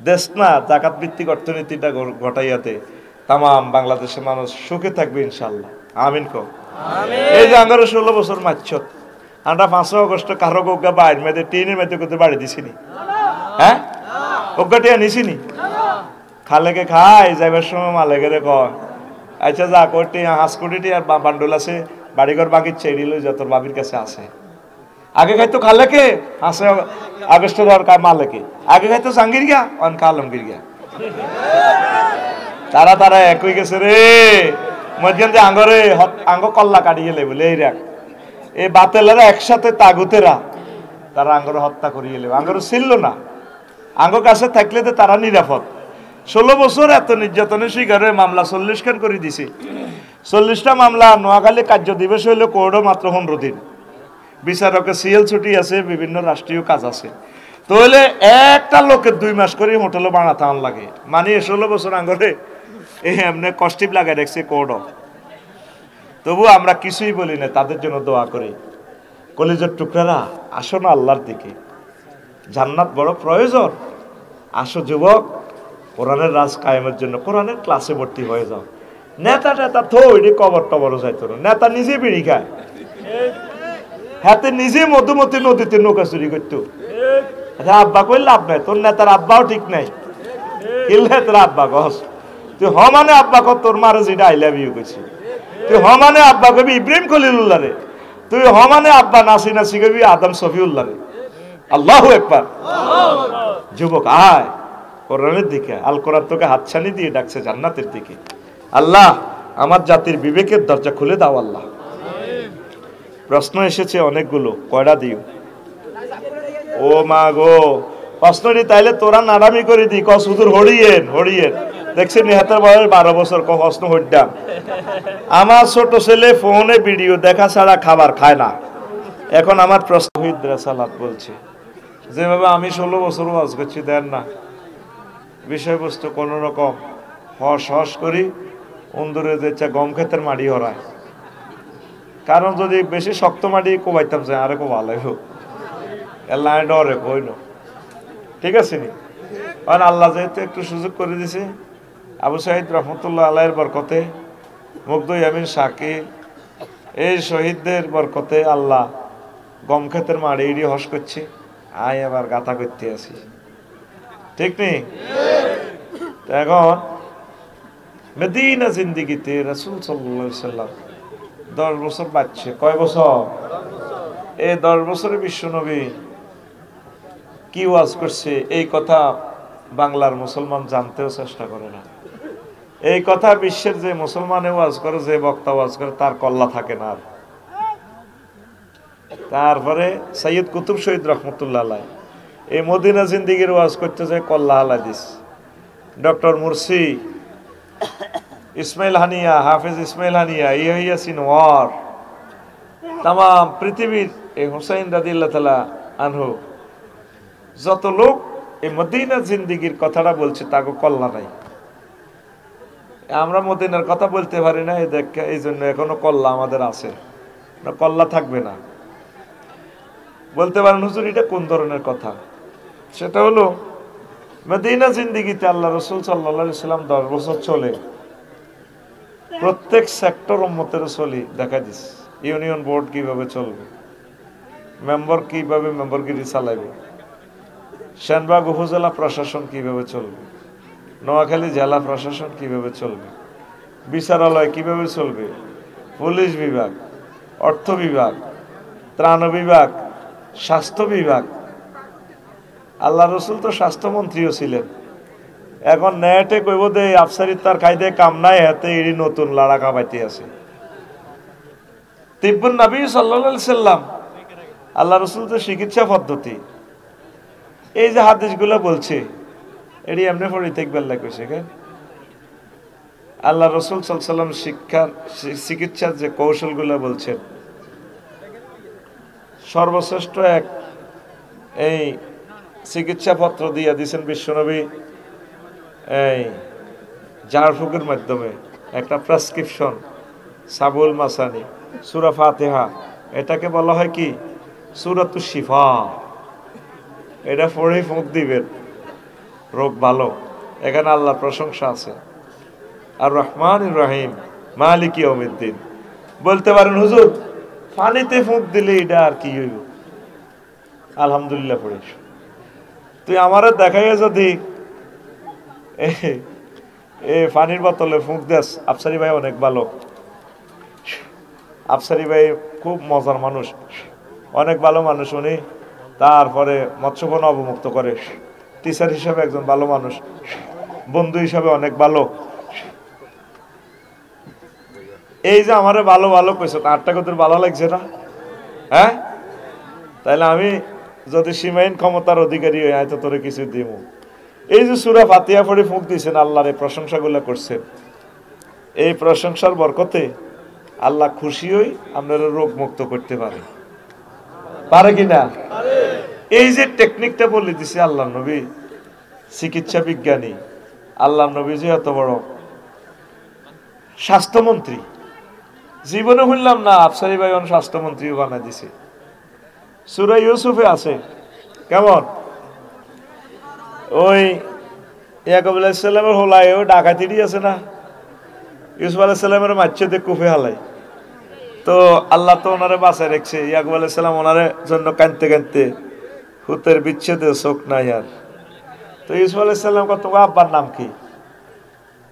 দেশ না জাকাত ভিত্তিক অর্থনীতিটা ঘটাইয়াতে তাম বাংলাদেশের মানুষ সুখে থাকবে ইনশাল্লাহ। আমিন কো। এই যে 16 বছর মাছত আমরা 5 আগস্ট কারো গোগা বাইর মেয়েদের টিনের মেয়েদের করতে বাড়ি দিছিনি, হ্যাঁ ওগাটিয়া নিছিনি, খালেকে খাই যাইবার সময় মালেকে কয় আচ্ছা যা করতে হাঁস কোটিটি আর বান্ডুল আছে বাড়িঘর বাকির চেড়ি লই যত বাবির কাছে আছে। আগে খাইতো খালেকে হাসে আগস্ট দরকার মালেকে, আগে খাইতো জাঙ্গির গিয়া অন কালমগির গিয়া, তারা তারা এক হয়ে গেছে রে মধ্যে যে আঙ্গরে আঙ্গ কল্লা কাটিয়ে গেলে বলে এই রাখ এই বাতেলেরা একসাথে তাগুতেরা তারা আঙ্গরে হত্যা করিয়ে গেলে আঙ্গর ছিল না, আঙ্গ কাছে থাকলে তো তারা নিরাপদ। 16 বছর এত নির্যাতনের শিকার হয়ে মামলা 40 খান করে দিছে। 40টা মামলা নোয়াখালী কার্য দিবস হইলে কোর্টও মাত্র 15 দিন, বিচারকের সিএল ছুটি আছে, বিভিন্ন রাষ্ট্রীয় কাজ আছে, তাহলে একটা লোকের 2 মাস করে হোটেলে বানাতে আন লাগে, মানে 16 বছর আঙ্গরে এমনি কষ্টিপ লাগাই রাখছে কোর্টও। তবু আমরা কিছুই বলি না, তাদের জন্য দোয়া করি। কলিজার টুকরারা আসো না আল্লাহর দিকে, জান্নাত বড় প্রয়োজন। আসো যুবক, কোরআনের রাজ কায়েমের জন্য কোরআনের ক্লাসে ভর্তি হয়ে যাও। নেতা টেতা থো এটি কবর টবরও যাইতো না, নেতা নিজে বিড়ি খায়, হাতে নিজে মধুমতি নদীতে নৌকা চুরি করতো। আব্বা কই লাভ নাই, তোর নেতার আব্বাও ঠিক নাই, কিনলে তোর আব্বা কস তুই মানে আব্বা কর, তোর মারে যেটা আই লাভ ইউ কইছি তুই মানে আব্বা কবি ইব্রাহিম খলিলুল্লাহ রে, তুই মানে আব্বা নাসি নাসি কবি আদম সফিউল্লাহ রে। আল্লাহু আকবার। যুবক আয় কোরআনের দিকে, আল কোরআন তোকে হাতছানি দিয়ে ডাকছে জান্নাতের দিকে। আল্লাহ আমার জাতির বিবেকের দরজা খুলে দাও আল্লাহ। প্রশ্ন এসেছে অনেকগুলো, কয়টা দিও? ও মা গো, প্রশ্নটি তাইলে তোরা নারামি করে দি কস হুজুর হড়িয়েন হড়িয়েন, দেখছি নিহাতের বয়স 12 বছর প্রশ্ন হইডাম। আমার ছোট ছেলে ফোনে ভিডিও দেখা ছাড়া খাবার খায় না। এখন আমার প্রশ্ন সালাত বলছে যেভাবে আমি 16 বছর ওয়াজ করছি দেন না, বিষয়বস্তু কোন রকম হস হস করি অন্দরে যে গম ক্ষেতের মাটি হরায়, কারণ যদি বেশি শক্ত মাটি কোবাইতাম যায় আরে খুব ভালো এল্লাহ ডরে কইন, ঠিক আছে নি? কারণ আল্লাহ যেহেতু একটু সুযোগ করে দিছে, আবু সাইদ রহমতুল্লাহ আলাইয়ের বরকতে, মুগ্ধ ইয়ামিন শাকিল এই শহীদদের বরকতে আল্লাহ গম ক্ষেতের মাড়ি ইডি হস করছে, আয় আবার গাথা করতে আসি, ঠিক নেই? এখন মদিনা জিন্দিগিতে রাসূল সাল্লাল্লাহু আলাইহি সাল্লাম 10 বছর বাঁচছে। কয় বছর? এই 10 বছরে বিশ্বনবী কি ওয়াজ করছে এই কথা বাংলার মুসলমান জানতেও চেষ্টা করে না। এই কথা বিশ্বের যে মুসলমানে ওয়াজ করে, যে বক্তা ওয়াজ করে, তার কল্লা থাকে না। তারপরে সৈয়দ কুতুব শহীদ রহমতুল্লাহ আলাইহি এই মদিনা জিন্দিগির ওয়াজ করতে যায় কল্লা হালাই দিস। Doctor Morsi, Ismail Haniyeh, Hafez Ismail Haniyeh, Yasin war, তাম পৃথিবীর এই হুসাইন রাদিয়াল্লাহু তাআলা আনহু যত লোক এই মদিনা জিন্দিগির কথাটা বলছে তাকে কল্লা নাই। আমরা মদিনার কথা বলতে পারি না, এই জন্য এখনো কল্লা আমাদের আছে না, কল্লা থাকবে না। বলতে পারেন হুজুর এটা কোন ধরনের কথা? সেটা হলো মদিনা জিন্দিগিতে আল্লাহ রাসূল সাল্লাল্লাহু আলাইহি সাল্লাম 10 বছর চলে প্রত্যেক সেক্টর উম্মতের চলি দেখা দিস। ইউনিয়ন বোর্ড কিভাবে চলবে, মেম্বার কিভাবে মেম্বারগিরি চালাবে, সেনবাগ উপজেলা প্রশাসন কিভাবে চলবে, নোয়াখালী জেলা প্রশাসন কিভাবে চলবে, বিচারালয় কিভাবে চলবে, পুলিশ বিভাগ, অর্থ বিভাগ, ত্রাণ বিভাগ, স্বাস্থ্য বিভাগ। আল্লাহ রসুল তো স্বাস্থ্যমন্ত্রীও ছিলেন। এখন নেটে কইব দে আফসারি তার খাইদে কাম নাই, হাতে এড়ি নতুন লাড়া কাবাইতে আছে। তিব্বুন নবী সাল্লাল্লাহু আলাইহি সাল্লাম, আল্লাহ রসুল তো চিকিৎসা পদ্ধতি এই যে হাদিসগুলো বলছে এটি এমনি পড়ে দেখবার লাগছে কেন? আল্লাহ রসুল সাল্লাল্লাহু আলাইহি সাল্লাম শিক্ষার চিকিৎসার যে কৌশলগুলো বলছেন, সর্বশ্রেষ্ঠ এক এই চিকিৎসা পত্র দিয়ে দিয়েছেন বিশ্বনবী এই জারফুকের মাধ্যমে, একটা প্রেসক্রিপশন, সাবুল মাসানি, সূরা ফাতিহা, এটাকে বলা হয় কি সূরাতুশ শিফা। এটা পড়ে ফুঁক দিবেন, রোগ ভালো। এখানে আল্লাহর প্রশংসা আছে। আর রহমান রহিম মালিক ইয়াউমিদ্দিন। বলতে পারেন হুজুর পানিতে ফুঁক দিলে এটা আর কি হইব? আলহামদুলিল্লাহ পড়িস। তুই আমারে দেখাইয়া যদি পানির বোতলে ফুঁক দেস, আফসারি ভাই অনেক ভালো, আফসারি ভাই খুব মজার মানুষ, অনেক ভালো মানুষ উনি। তারপরে মৎস্যবন অবমুক্ত করে, টিচার হিসাবে একজন ভালো মানুষ, বন্ধু হিসাবে অনেক ভালো। এই যে আমারে ভালো ভালো কইছ, আটটা কত ভালো লাগছে না? হ্যাঁ, তাইলে আমি যদি সীমাহীন ক্ষমতার অধিকারী হই, হয়তো তোরে কিছু দিব। এই যে সূরা ফাতিহা পড়ে ফুঁক দিয়েছেন, আল্লাহর এই প্রশংসাগুলো করছেন, এই প্রশংসার বরকতে আল্লাহ খুশি হই আপনারা রোগ মুক্ত করতে পারে কিনা? এই যে টেকনিকটা বলে দিছে আল্লাহ নবী, চিকিৎসা বিজ্ঞানী আল্লাহ নবী যে এত বড় স্বাস্থ্যমন্ত্রী, জীবনে শুনলাম না আফসারি ভাই স্বাস্থ্যমন্ত্রীও বানাই দিছে। সূরা ইউসুফে আছে কেমন, ওই ইয়াকুব আলাইহিস সালামের হোলায় ওই ডাকাতিরই আছে না, ইউসুফ আলাইহিস সালামের মাচ্ছেদে কুফে হালাই, তো আল্লাহ তো ওনারে বাঁচায় রেখেছে। ইয়াকুব আলাইহিস সালাম ওনারে জন্য কাঁদতে কাঁদতে হুতের বিচ্ছেদে চোখ নাই আর। তো ইউসুফ আলাইহিস সালাম কত, আব্বার নাম কি?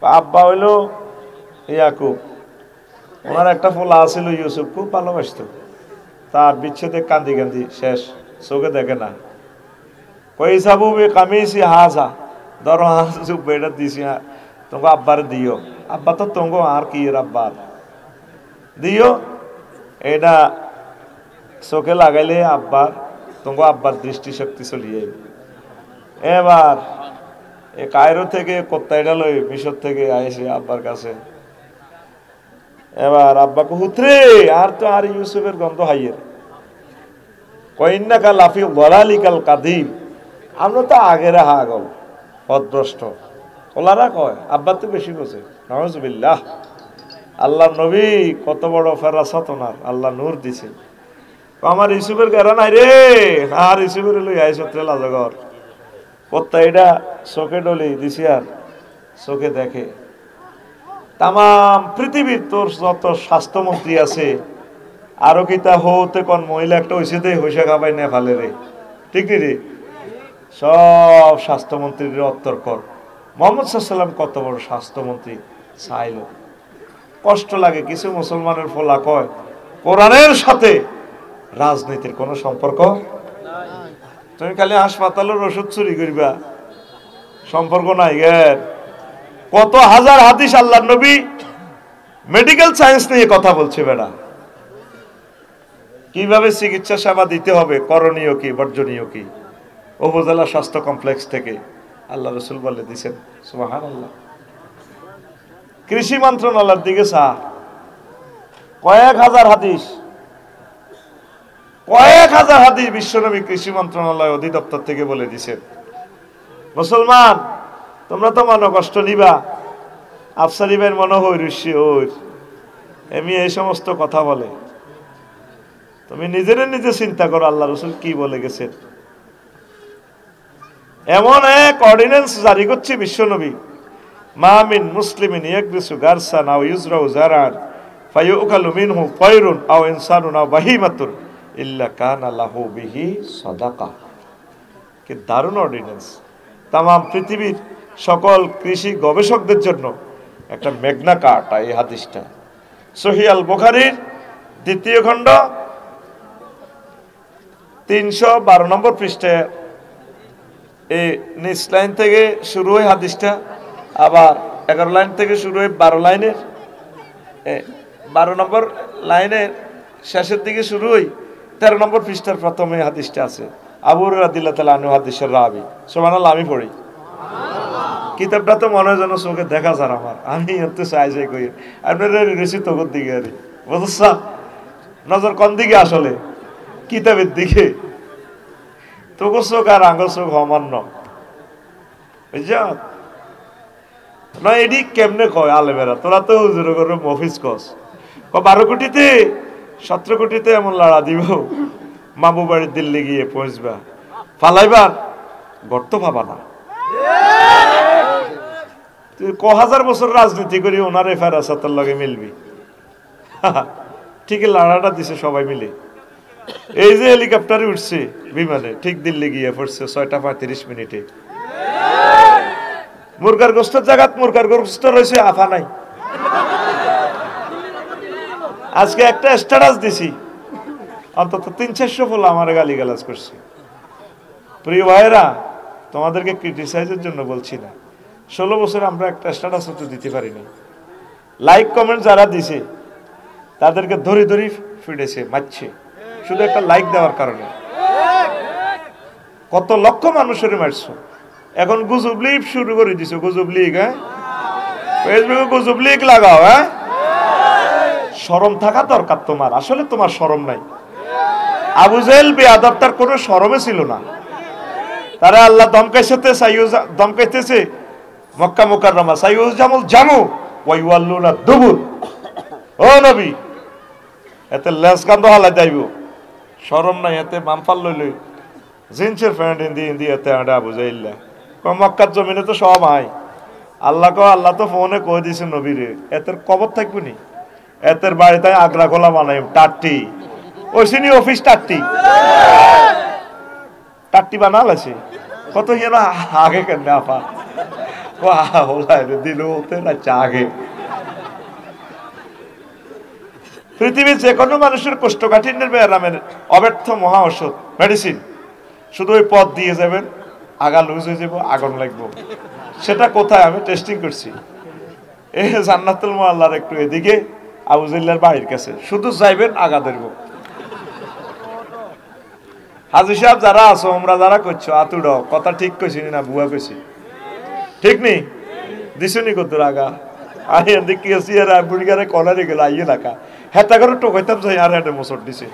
আব্বা হইলো ইয়াকুব, ওনার একটা ফোলা আছিল ইউসুফ, খুব ভালোবাসত, তার বিচ্ছেদে কান্দি কান্দি শেষ, চোখে দেখে না। কই সাবু কামিয়েছি হাজা, ধরো হাজ বেটা দিছি, তোমাকে আব্বার দিও। আব্বা তো তোমাকে আর কি আব্বার দিও, এটা চোখে লাগাইলে আব্বার, তোমাকে আব্বার দৃষ্টিশক্তি চলিয়ে। এবার এ কায়রো থেকে কোত্তাইটা লই মিশর থেকে আইসে আব্বার কাছে। এবার আব্বাকে হুতরে আর তো আর ইউসুফের গন্ধ হাইয়ের, কইন্নাকা লাফি গলালিকাল কাদিম, আমরা তো আগের হাগল পথভ্রষ্ট ওলারা কয়, আব্বা তো বেশি বোঝে। নাউজুবিল্লাহ, আল্লাহ নবী কত বড় ফেরাসত ওনার, আল্লাহ নূর দিছে। আমার ইউসুফের গেরা নাই রে, আর ইউসুফের লই আইসত্রে লাজগর কত্তা এটা চোখে ডলি দিছি, আর চোখে দেখে। তাম পৃথিবীর তোর যত স্বাস্থ্যমন্ত্রী আছে, আরো কি তা হতে কোন মহিলা একটা হয়েছে দে হইসা খাবাই না ফালে রে, ঠিক নি রে? সব স্বাস্থ্যমন্ত্রীর অত্তর কর। মোহাম্মদ সাল্লাম কত বড় স্বাস্থ্যমন্ত্রী চাইল। কষ্ট লাগে, কিছু মুসলমানের ফলা কয় কোরআনের সাথে রাজনীতির কোনো সম্পর্ক। তুমি খালি হাসপাতালের ওষুধ চুরি করবা, সম্পর্ক নাই। কত হাজার হাদিস আল্লাহ নবী মেডিকেল সায়েন্স নিয়ে কথা বলছে বেড়া, কিভাবে চিকিৎসা সেবা দিতে হবে, করণীয় কি বর্জনীয় কি, উপজেলা স্বাস্থ্য কমপ্লেক্স থেকে আল্লাহ রসুল বলে দিচ্ছেন। সুবহানাল্লাহ। কৃষি মন্ত্রণালয়ের দিকে কয়েক হাজার হাদিস বিশ্বনবী কৃষি মন্ত্রণালয় অধিদপ্তর থেকে বলে দিছেন, মুসলমান তোমরা তো মনে কষ্ট নিবা, আফসারি ভাইয়ের মনে হই ঋষি ওর এমনি এই সমস্ত কথা বলে, তুমি নিজে চিন্তা করো আল্লাহ রসুল কি বলে গেছেন। এমন এক অর্ডিন্যান্স জারি করছে বিশ্বনবী, মা মিন মুসলিমিন ইয়াকরিসু গারসান আও ইউজরাউ জারান ফায়ুকালু মিনহু তায়রুন আও ইনসানুন আও বাহিমাতুন ইল্লা কানা লাহু বিহি সাদাকা। কি দারুণ অর্ডিন্যান্স! তাম পৃথিবীর সকল কৃষি গবেষকদের জন্য একটা মেঘনা কার্টা এই হাদিসটা। সহিহ আল বুখারীর 2য় খণ্ড 312 নম্বর পৃষ্ঠায় এই নিচ লাইন থেকে শুরু হয় হাদিসটা, আবার 11 লাইন থেকে শুরু হয় 12 লাইনের 12 নম্বর লাইনের শেষের দিকে শুরু হয় 13 নম্বর পৃষ্ঠার প্রথমে হাদিসটা আছে। আবু হুরায়রা রাদিয়াল্লাহু তাআলা আনহু হাদিসের রাবি। সুবহানাল্লাহ। আমি পড়ি কিতাবটা তো মনে হয় যেন চোখে দেখা যার আমার, আমি এত চাই কই আপনারা রেসি তোর দিকে আরে বুঝছা, নজর কোন দিকে আসলে কিতাবের দিকে, তোর চোখ আর আঙ্গুল চোখ সমান্য বুঝছ না। এডি কেমনে কয় আলেমেরা, তোরা তো হুজুর করে মফিজ কস 12 কোটিতে 17 কোটিতে এমন লড়া দিব, মামু বাড়ির দিল্লি গিয়ে পৌঁছবা, ফালাইবার গর্ত পাবা না। তুই 1000 বছর রাজনীতি করি ওনার ফেরাসাতের লগে মিলবি। ঠিক লড়াটা দিছে সবাই মিলে। এই যে হেলিকপ্টারে উঠছে বিমানে, ঠিক দিল্লি গিয়ে পড়ছে 6:35 মুরগার গোস্তের জায়গাত মুরগার গোস্ত রয়েছে, আফা নাই। আজকে একটা স্ট্যাটাস দিছি, অন্তত 300-400 ফুল আমার গালিগালাজ করছে। প্রিয় ভাইয়েরা, তোমাদেরকে ক্রিটিসাইজের জন্য বলছি না, 16 বছর আমরা একটা স্ট্যাটাস তো দিতে পারিনি। লাইক কমেন্ট যারা দিছে তাদেরকে ধরি ধরি ফিরেছে, মারছে, শুধু একটা লাইক দেওয়ার কারণে। কত লক্ষ মানুষের মারছো। এখন গুজব লিগ শুরু করে দিছো, গুজব লিগ। হ্যাঁ, ফেসবুকে গুজব লিগ লাগাও। হ্যাঁ, শরম থাকা দরকার তোমার। আসলে তোমার শরম নাই। আবু জেহেল বেয়াদবটার কোনো শরমে ছিল না। তারা আল্লাহ দমকাইতেছে মক্কা মুকাররমা সাইয়ুজ জামুল জামু ওয়াই ওয়াল্লুনা দুবুর। ও নবী, এতে লেস কান্দ হালাই যাইব, শরম নাই। এতে বামফাল লইলই জিন্সের প্যান্ট হিন্দি এতে আডা আবু জেহেল। মক্কার জমিনে তো সব আয়। আল্লাহ তো ফোনে কয়ে দিছে নবীরে, এতের কবর থাকবো নি, এতের বাড়িতে আগ্রা গোলা বানাই টাট্টি, ওইসিনি অফিস টাট্টি বানাল আছে। কত হিয়া না আগে কেন আপা দিল আগে। পৃথিবীর যে কোনো মানুষের কোষ্ঠকাঠিন্যের ব্যায়ামের অব্যর্থ মহা ঔষধ মেডিসিন। শুধু ওই পথ দিয়ে যাবেন, আগা লুজ হয়ে যাবো, আগুন লাগবো। সেটা কোথায়? আমি টেস্টিং করছি। এই জান্নাতুল মুআল্লার একটু এদিকে আবু জেহেলের বাড়ির কাছে। শুধু যাইবেন, আগা ধরব। হাজী সাহেব যারা আছো, আমরা যারা করছো, আতুড কথা ঠিক কইছি না বুয়া কইছি? ঠিক নেই দিছুনি কত আগা আই দেখি আছি আর বুড়িগারে কলারে গেল আইয়ে লাকা হেতা করে টোকাইতাম যাই আর হেঁটে মোচর দিছে।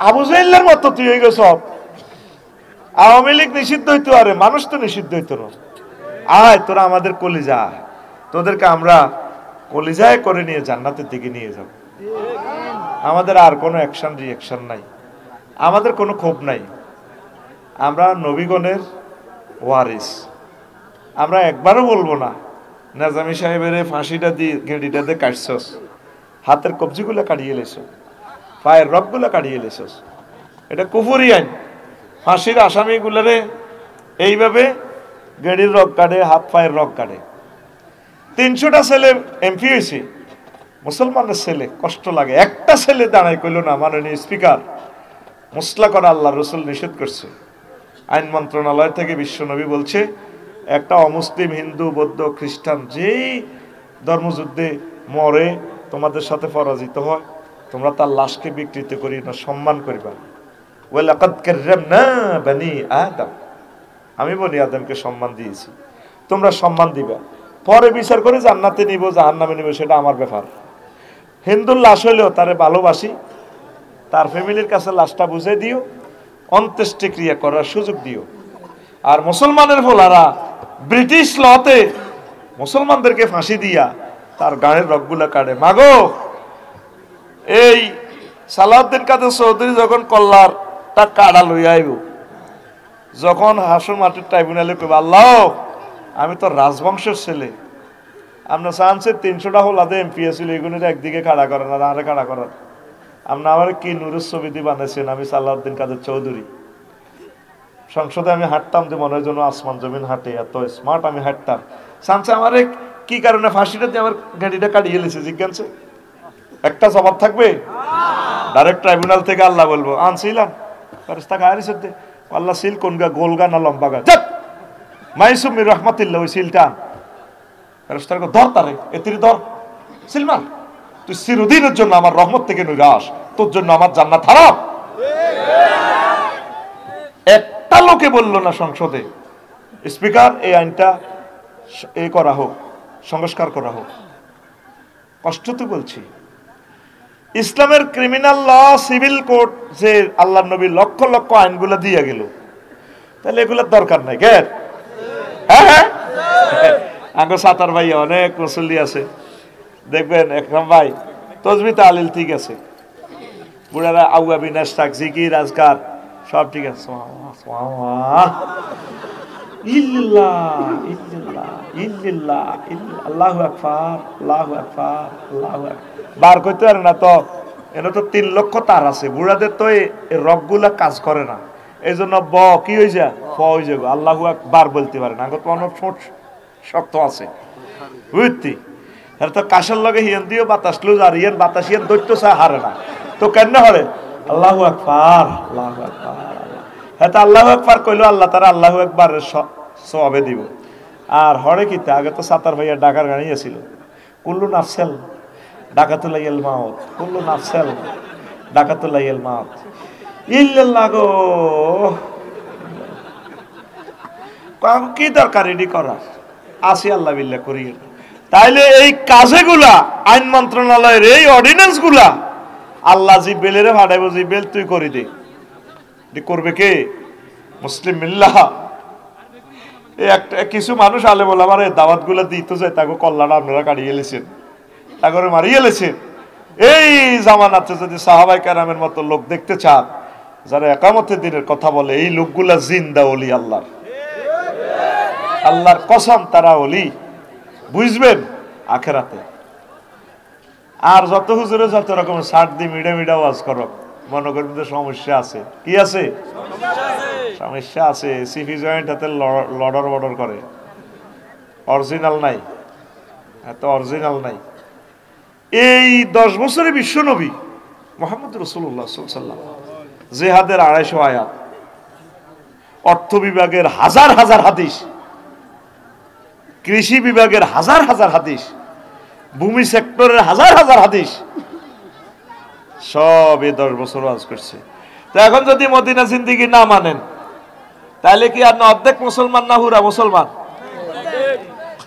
আবু জেহেলের মতো তুই হয়ে গেছ। আওয়ামী লীগ নিষিদ্ধ হইতো, আরে মানুষ তো নিষিদ্ধ হইতো না। আয় তোরা আমাদের কলিজা, তোদেরকে আমরা কলিজায় করে নিয়ে জান্নাতের দিকে নিয়ে যাব। আমাদের আর কোনো অ্যাকশন রিঅ্যাকশন নাই, আমাদের কোনো ক্ষোভ নাই। আমরা নবীগণের ওয়ারিস। আমরা একবারও বলবো না নেজামি সাহেবের ফাঁসিটা দিয়ে গেঁড়িটাতে কাটছস, হাতের কবজিগুলো কাটিয়ে লেছ, পায়ের রগগুলো কাটিয়ে লেছস। এটা কুফুরি আইন। ফাঁসির আসামিগুলোরে এইভাবে গেঁড়ির রগ কাটে, হাত পায়ের রগ কাটে। 300টা ছেলে এমপি হয়েছে, মুসলমানের ছেলে, কষ্ট লাগে। একটা ছেলে দাঁড়ায় কইল না মাননীয় স্পিকার মুসলা করা আল্লাহ রসুল নিষেধ করছে। আইন মন্ত্রণালয় থেকে বিশ্বনবী বলছে একটা অমুসলিম, হিন্দু, বৌদ্ধ, খ্রিস্টান যেই ধর্মযুদ্ধে মরে তোমাদের সাথে পরাজিত হয়, তোমরা তার লাশকে বিকৃত করি না, সম্মান করিবা। ওয়ালাকাদ কাররামনা বনি আদম, আমি বনি আদমকে সম্মান দিয়েছি, তোমরা সম্মান দিবা। পরে বিচার করে জান্নাতে নিব জাহান্নামে নিব সেটা আমার ব্যাপার। হিন্দুর লাশ হইলেও তারে ভালোবাসি, তার ফ্যামিলির কাছে লাশটা বুঝে দিও, অন্ত্যেষ্টিক্রিয়া করার সুযোগ দিও। আর মুসলমানের ফোলারা ব্রিটিশ লতে মুসলমানদেরকে ফাঁসি দিয়া তার গায়ের রগগুলা কাটে। মাগো, এই সালাউদ্দিন কাদের চৌধুরী যখন কল্লার তা কাড়া লইয়া আইব, যখন হাসর মাটির ট্রাইব্যুনালে কইব আল্লাহ আমি তো রাজবংশের ছেলে, আপনার চান্সের 300টা হলাদে এমপি আছিল, এগুলোর একদিকে খাড়া করেন আর আরে খাড়া করার। আপনার আমার কি নুরের ছবি দিয়ে বানাইছেন? আমি সালাউদ্দিন কাদের চৌধুরী। সংসদে আমি হাঁটতাম যে মনে হয় যেন আসমান জমিন হাঁটে, এত স্মার্ট আমি হাঁটতাম। চান্সে আমার কি কারণে ফাঁসিটা দিয়ে আমার গাড়িটা কাটিয়ে এলেছে জিজ্ঞাসা একটা জবাব থাকবে? ডাইরেক্ট ট্রাইব্যুনাল থেকে আল্লাহ বলবো আনছিলাম আল্লাহ সিল কোন গা, গোল গা না লম্বা গা? মাইসুমি রহমতুল্লাহ ওই সিলটা ধর, তারে এতির ধর সিলমান, তুই চিরদিনের জন্য আমার রহমত থেকে নিরাশ, তোর জন্য আমার জান্নাত হারাম। একটা লোকে বললো না সংসদে স্পিকার এই আইনটা এই করা হোক, সংস্কার করা হোক। কষ্ট তো বলছি। ইসলামের ক্রিমিনাল ল, সিভিল কোড যে আল্লাহ নবী লক্ষ লক্ষ আইনগুলো দিয়ে গেল, তাহলে এগুলোর দরকার নাই কে? হ্যাঁ, আগে সাতার ভাই অনেক মুসল্লি আছে, দেখবেন একরাম ভাই তসবি তালিল ঠিক আছে, বুড়ারা আউয়া বিনাশ থাক, জিকির আজকার সব ঠিক আছে। ইল্লাল্লাহ ইল্লাল্লাহ ইল্লাল্লাহ আল্লাহু আকবার আল্লাহু আকবার আল্লাহু আকবার বার করতে পারে না তো। এনে তো 3 লক্ষ তার আছে, বুড়াদের তো এই রগগুলা কাজ করে না, এই জন্য কি হয়েছে ফ হয়ে যাবে, আল্লাহু আকবার বলতে পারে না। আগত অনেক শক্ত আছে বুঝতি, এর তো কাশের লগে হিয়ান দিও বাতাস লুজ, আর ইয়ান বাতাস ইয়ান দৈত্য চা হারে না, তো কেন হরে আল্লাহু আকবার আল্লাহু আকবার। হ্যাঁ, তো আল্লাহু আকবার কইলো আল্লাহ তারা আল্লাহু আকবারের সওয়াবে দিব। আর হরে কিতা আগে তো সাতার ভাইয়া ডাকার গাড়ি ছিল, কুল্লু নাফসেল ডাকাতুল্লাহিল মাউত, কুল্লু নাফসেল ডাকাতুল্লাহিল মাউত ইল্লাল্লাহ গো। কি দরকার এডি করা, আসি আল্লাহ বিল্লাহ করি। তাইলে এই কাজেগুলা আইন মন্ত্রণালয়ের এই অর্ডিন্যান্স গুলা আল্লাহ জিবেলের ভাড়াইব, জিবেল তুই করি দে, করবে কে? মুসলিম মিল্লাহ। এই একটা কিছু মানুষ আলে বলে আমার দাওয়াত গুলা দিতে যায়, তাকে কল্যাণ আপনারা কাটিয়ে এলেছেন, তাকে মারিয়ে এলেছেন। এই জামানাতে যদি সাহাবায়ে কেরামের মতো লোক দেখতে চান, যারা একামতের দিনের কথা বলে, এই লোকগুলা জিন্দা ওলি আল্লাহর, আল্লাহর কসম তারা ওলি, বুঝবেন আখেরাতে। আর যত হুজুরে যত রকম সার দি মিডা মিডা ওয়াজ করো, মনে করেন যে সমস্যা আছে, কি আছে? সমস্যা আছে। সিফি জয়েন্ট হাতে লডর বডর করে, অরিজিনাল নাই, এত অরিজিনাল নাই। এই 10 বছরে বিশ্ব নবী মুহাম্মদ রাসূলুল্লাহ সাল্লাল্লাহু আলাইহি ওয়াসাল্লাম জিহাদের 250 আয়াত, অর্থ বিভাগের হাজার হাজার হাদিস, কৃষি বিভাগের হাজার হাজার হাদিস, ভূমি সেক্টরের হাজার হাজার হাদিস, সব এই 10 বছর ওয়াজ করছে। তো এখন যদি মদিনা জিন্দেগি না মানেন, তাহলে কি আর না অর্ধেক মুসলমান না হুরা মুসলমান?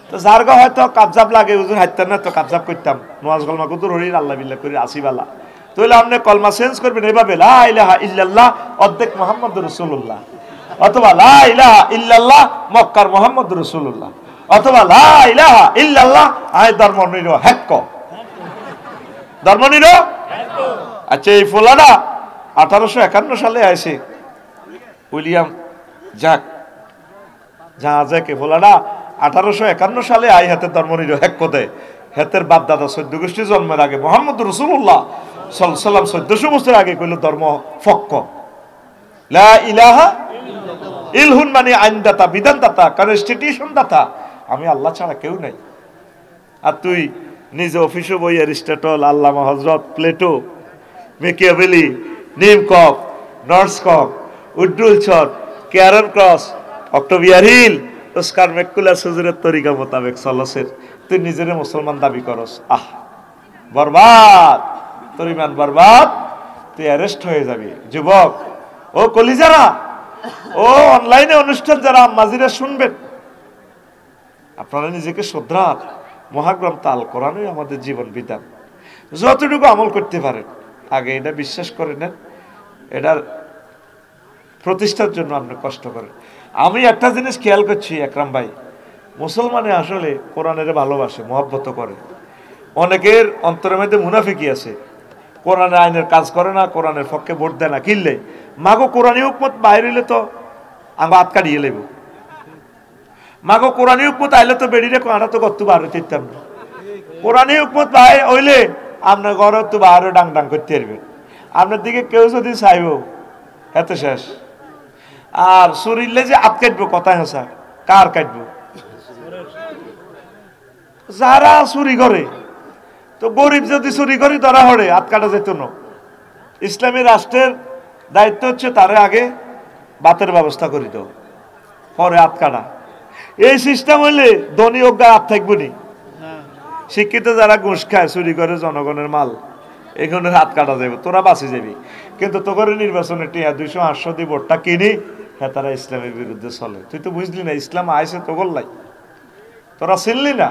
তো যার গা হয়তো কাবজাব লাগে, হুজুর হাইতেন না তো কাবজাব করতাম, নওয়াজ কলমা কুতুর হরির আল্লাহ বিল্লাহ করি আসিবালা, তাহলে আপনি কলমা চেঞ্জ করবেন এভাবে, লা ইলাহা ইল্লাল্লাহ অর্ধেক মুহাম্মদুর রাসূলুল্লাহ, অথবা লা ইলাহা ইল্লাল্লাহ মক্কার মুহাম্মদুর রাসূলুল্লাহ, অথবা লা ইলাহা ইল্লাল্লাহ আয় ধর্ম নিরো হেক্ক, ধর্ম নিরো। আচ্ছা, এই ফোলাটা 1851 সালে আসে উইলিয়াম জ্যাক, জ্যাকে ফোলাটা 1851 সালে আই হাতের ধর্ম নিরো হেক্ক দেয়। হেতের বাপ দাদা 14 গোষ্ঠী জন্মের আগে মুহাম্মদ রাসূলুল্লাহ সাল্লাল্লাহু আলাইহি ওয়াসাল্লাম 1400 বছর আগে কইল ধর্ম ফক্ক, লা ইলাহা ইলহুন মানে আইনদাতা, বিধানদাতা, কনস্টিটিউশন দাতা, আমি আল্লাহ ছাড়া কেউ নাই। আর তুই নিজে অফিসে বই অ্যারিস্টটল, আল্লামা হযরত, প্লেটো, মেকিয়াভেলি, নিমকক, নর্সকক, উড্ডুল ছট, ক্যারন ক্রস, অক্টোভিয়ার হিল, ওস্কার ম্যাকুলাস হুজুরের তরিকা মোতাবেক চলছেন, তুই নিজের মুসলমান দাবি করস। আহ, বরবাদ, তোর ইমান বরবাদ, তুই অ্যারেস্ট হয়ে যাবি। যুবক ও কলিজারা, ও অনলাইনে অনুষ্ঠান যারা আম্মাজিরা শুনবেন, আপনারা নিজেকে শ্রদ্ধার মহাগ্রন্থ আল কোরআনই আমাদের জীবন বিধান, যতটুকু আমল করতে পারেন আগে এটা বিশ্বাস করে নেন, এটার প্রতিষ্ঠার জন্য আপনি কষ্ট করেন। আমি একটা জিনিস খেয়াল করছি একরাম ভাই, মুসলমানে আসলে কোরআনের ভালোবাসে, মহব্বত করে। অনেকের অন্তরের মধ্যে মুনাফিকি আছে, কোরআনের আইনের কাজ করে না, কোরআনের পক্ষে ভোট দেয় না, কিনলে মাগো কোরআনী হুকমত বাইরে হইলে তো আঙ্গ হাত কাটিয়ে লেব, মাগো কোরআনী হুকমত আইলে তো বেড়িয়ে কাঁটা তো করতে বার হইতাম না, কোরআনী হুকমত বাইরে হইলে আপনার ঘর তো বাইরে ডাং ডাং করতে পারবেন, আপনার দিকে কেউ যদি চাইব এত শেষ। আর শরীরে যে হাত কাটবো, কথা হেসা কার কাটবো? যারা চুরি করে, তো গরিব যদি চুরি করি ধরা হরে হাত কাটা যেত না। ইসলামী রাষ্ট্রের দায়িত্ব হচ্ছে তারে আগে বাতের ব্যবস্থা করি তো, পরে হাত কাটা। এই সিস্টেম হইলে ধনী অজ্ঞা হাত থাকবো নি। শিক্ষিত যারা ঘুষ খায়, চুরি করে জনগণের মাল, এখানের হাত কাটা যাবে, তোরা বাঁচি যাবি। কিন্তু তোর নির্বাচনে টিয়া 200-800 দিয়ে ভোটটা কিনি, হ্যাঁ তারা ইসলামের বিরুদ্ধে চলে। তুই তো বুঝলি না ইসলাম আইসে তো গোল্লাই, তোরা চিনলি না,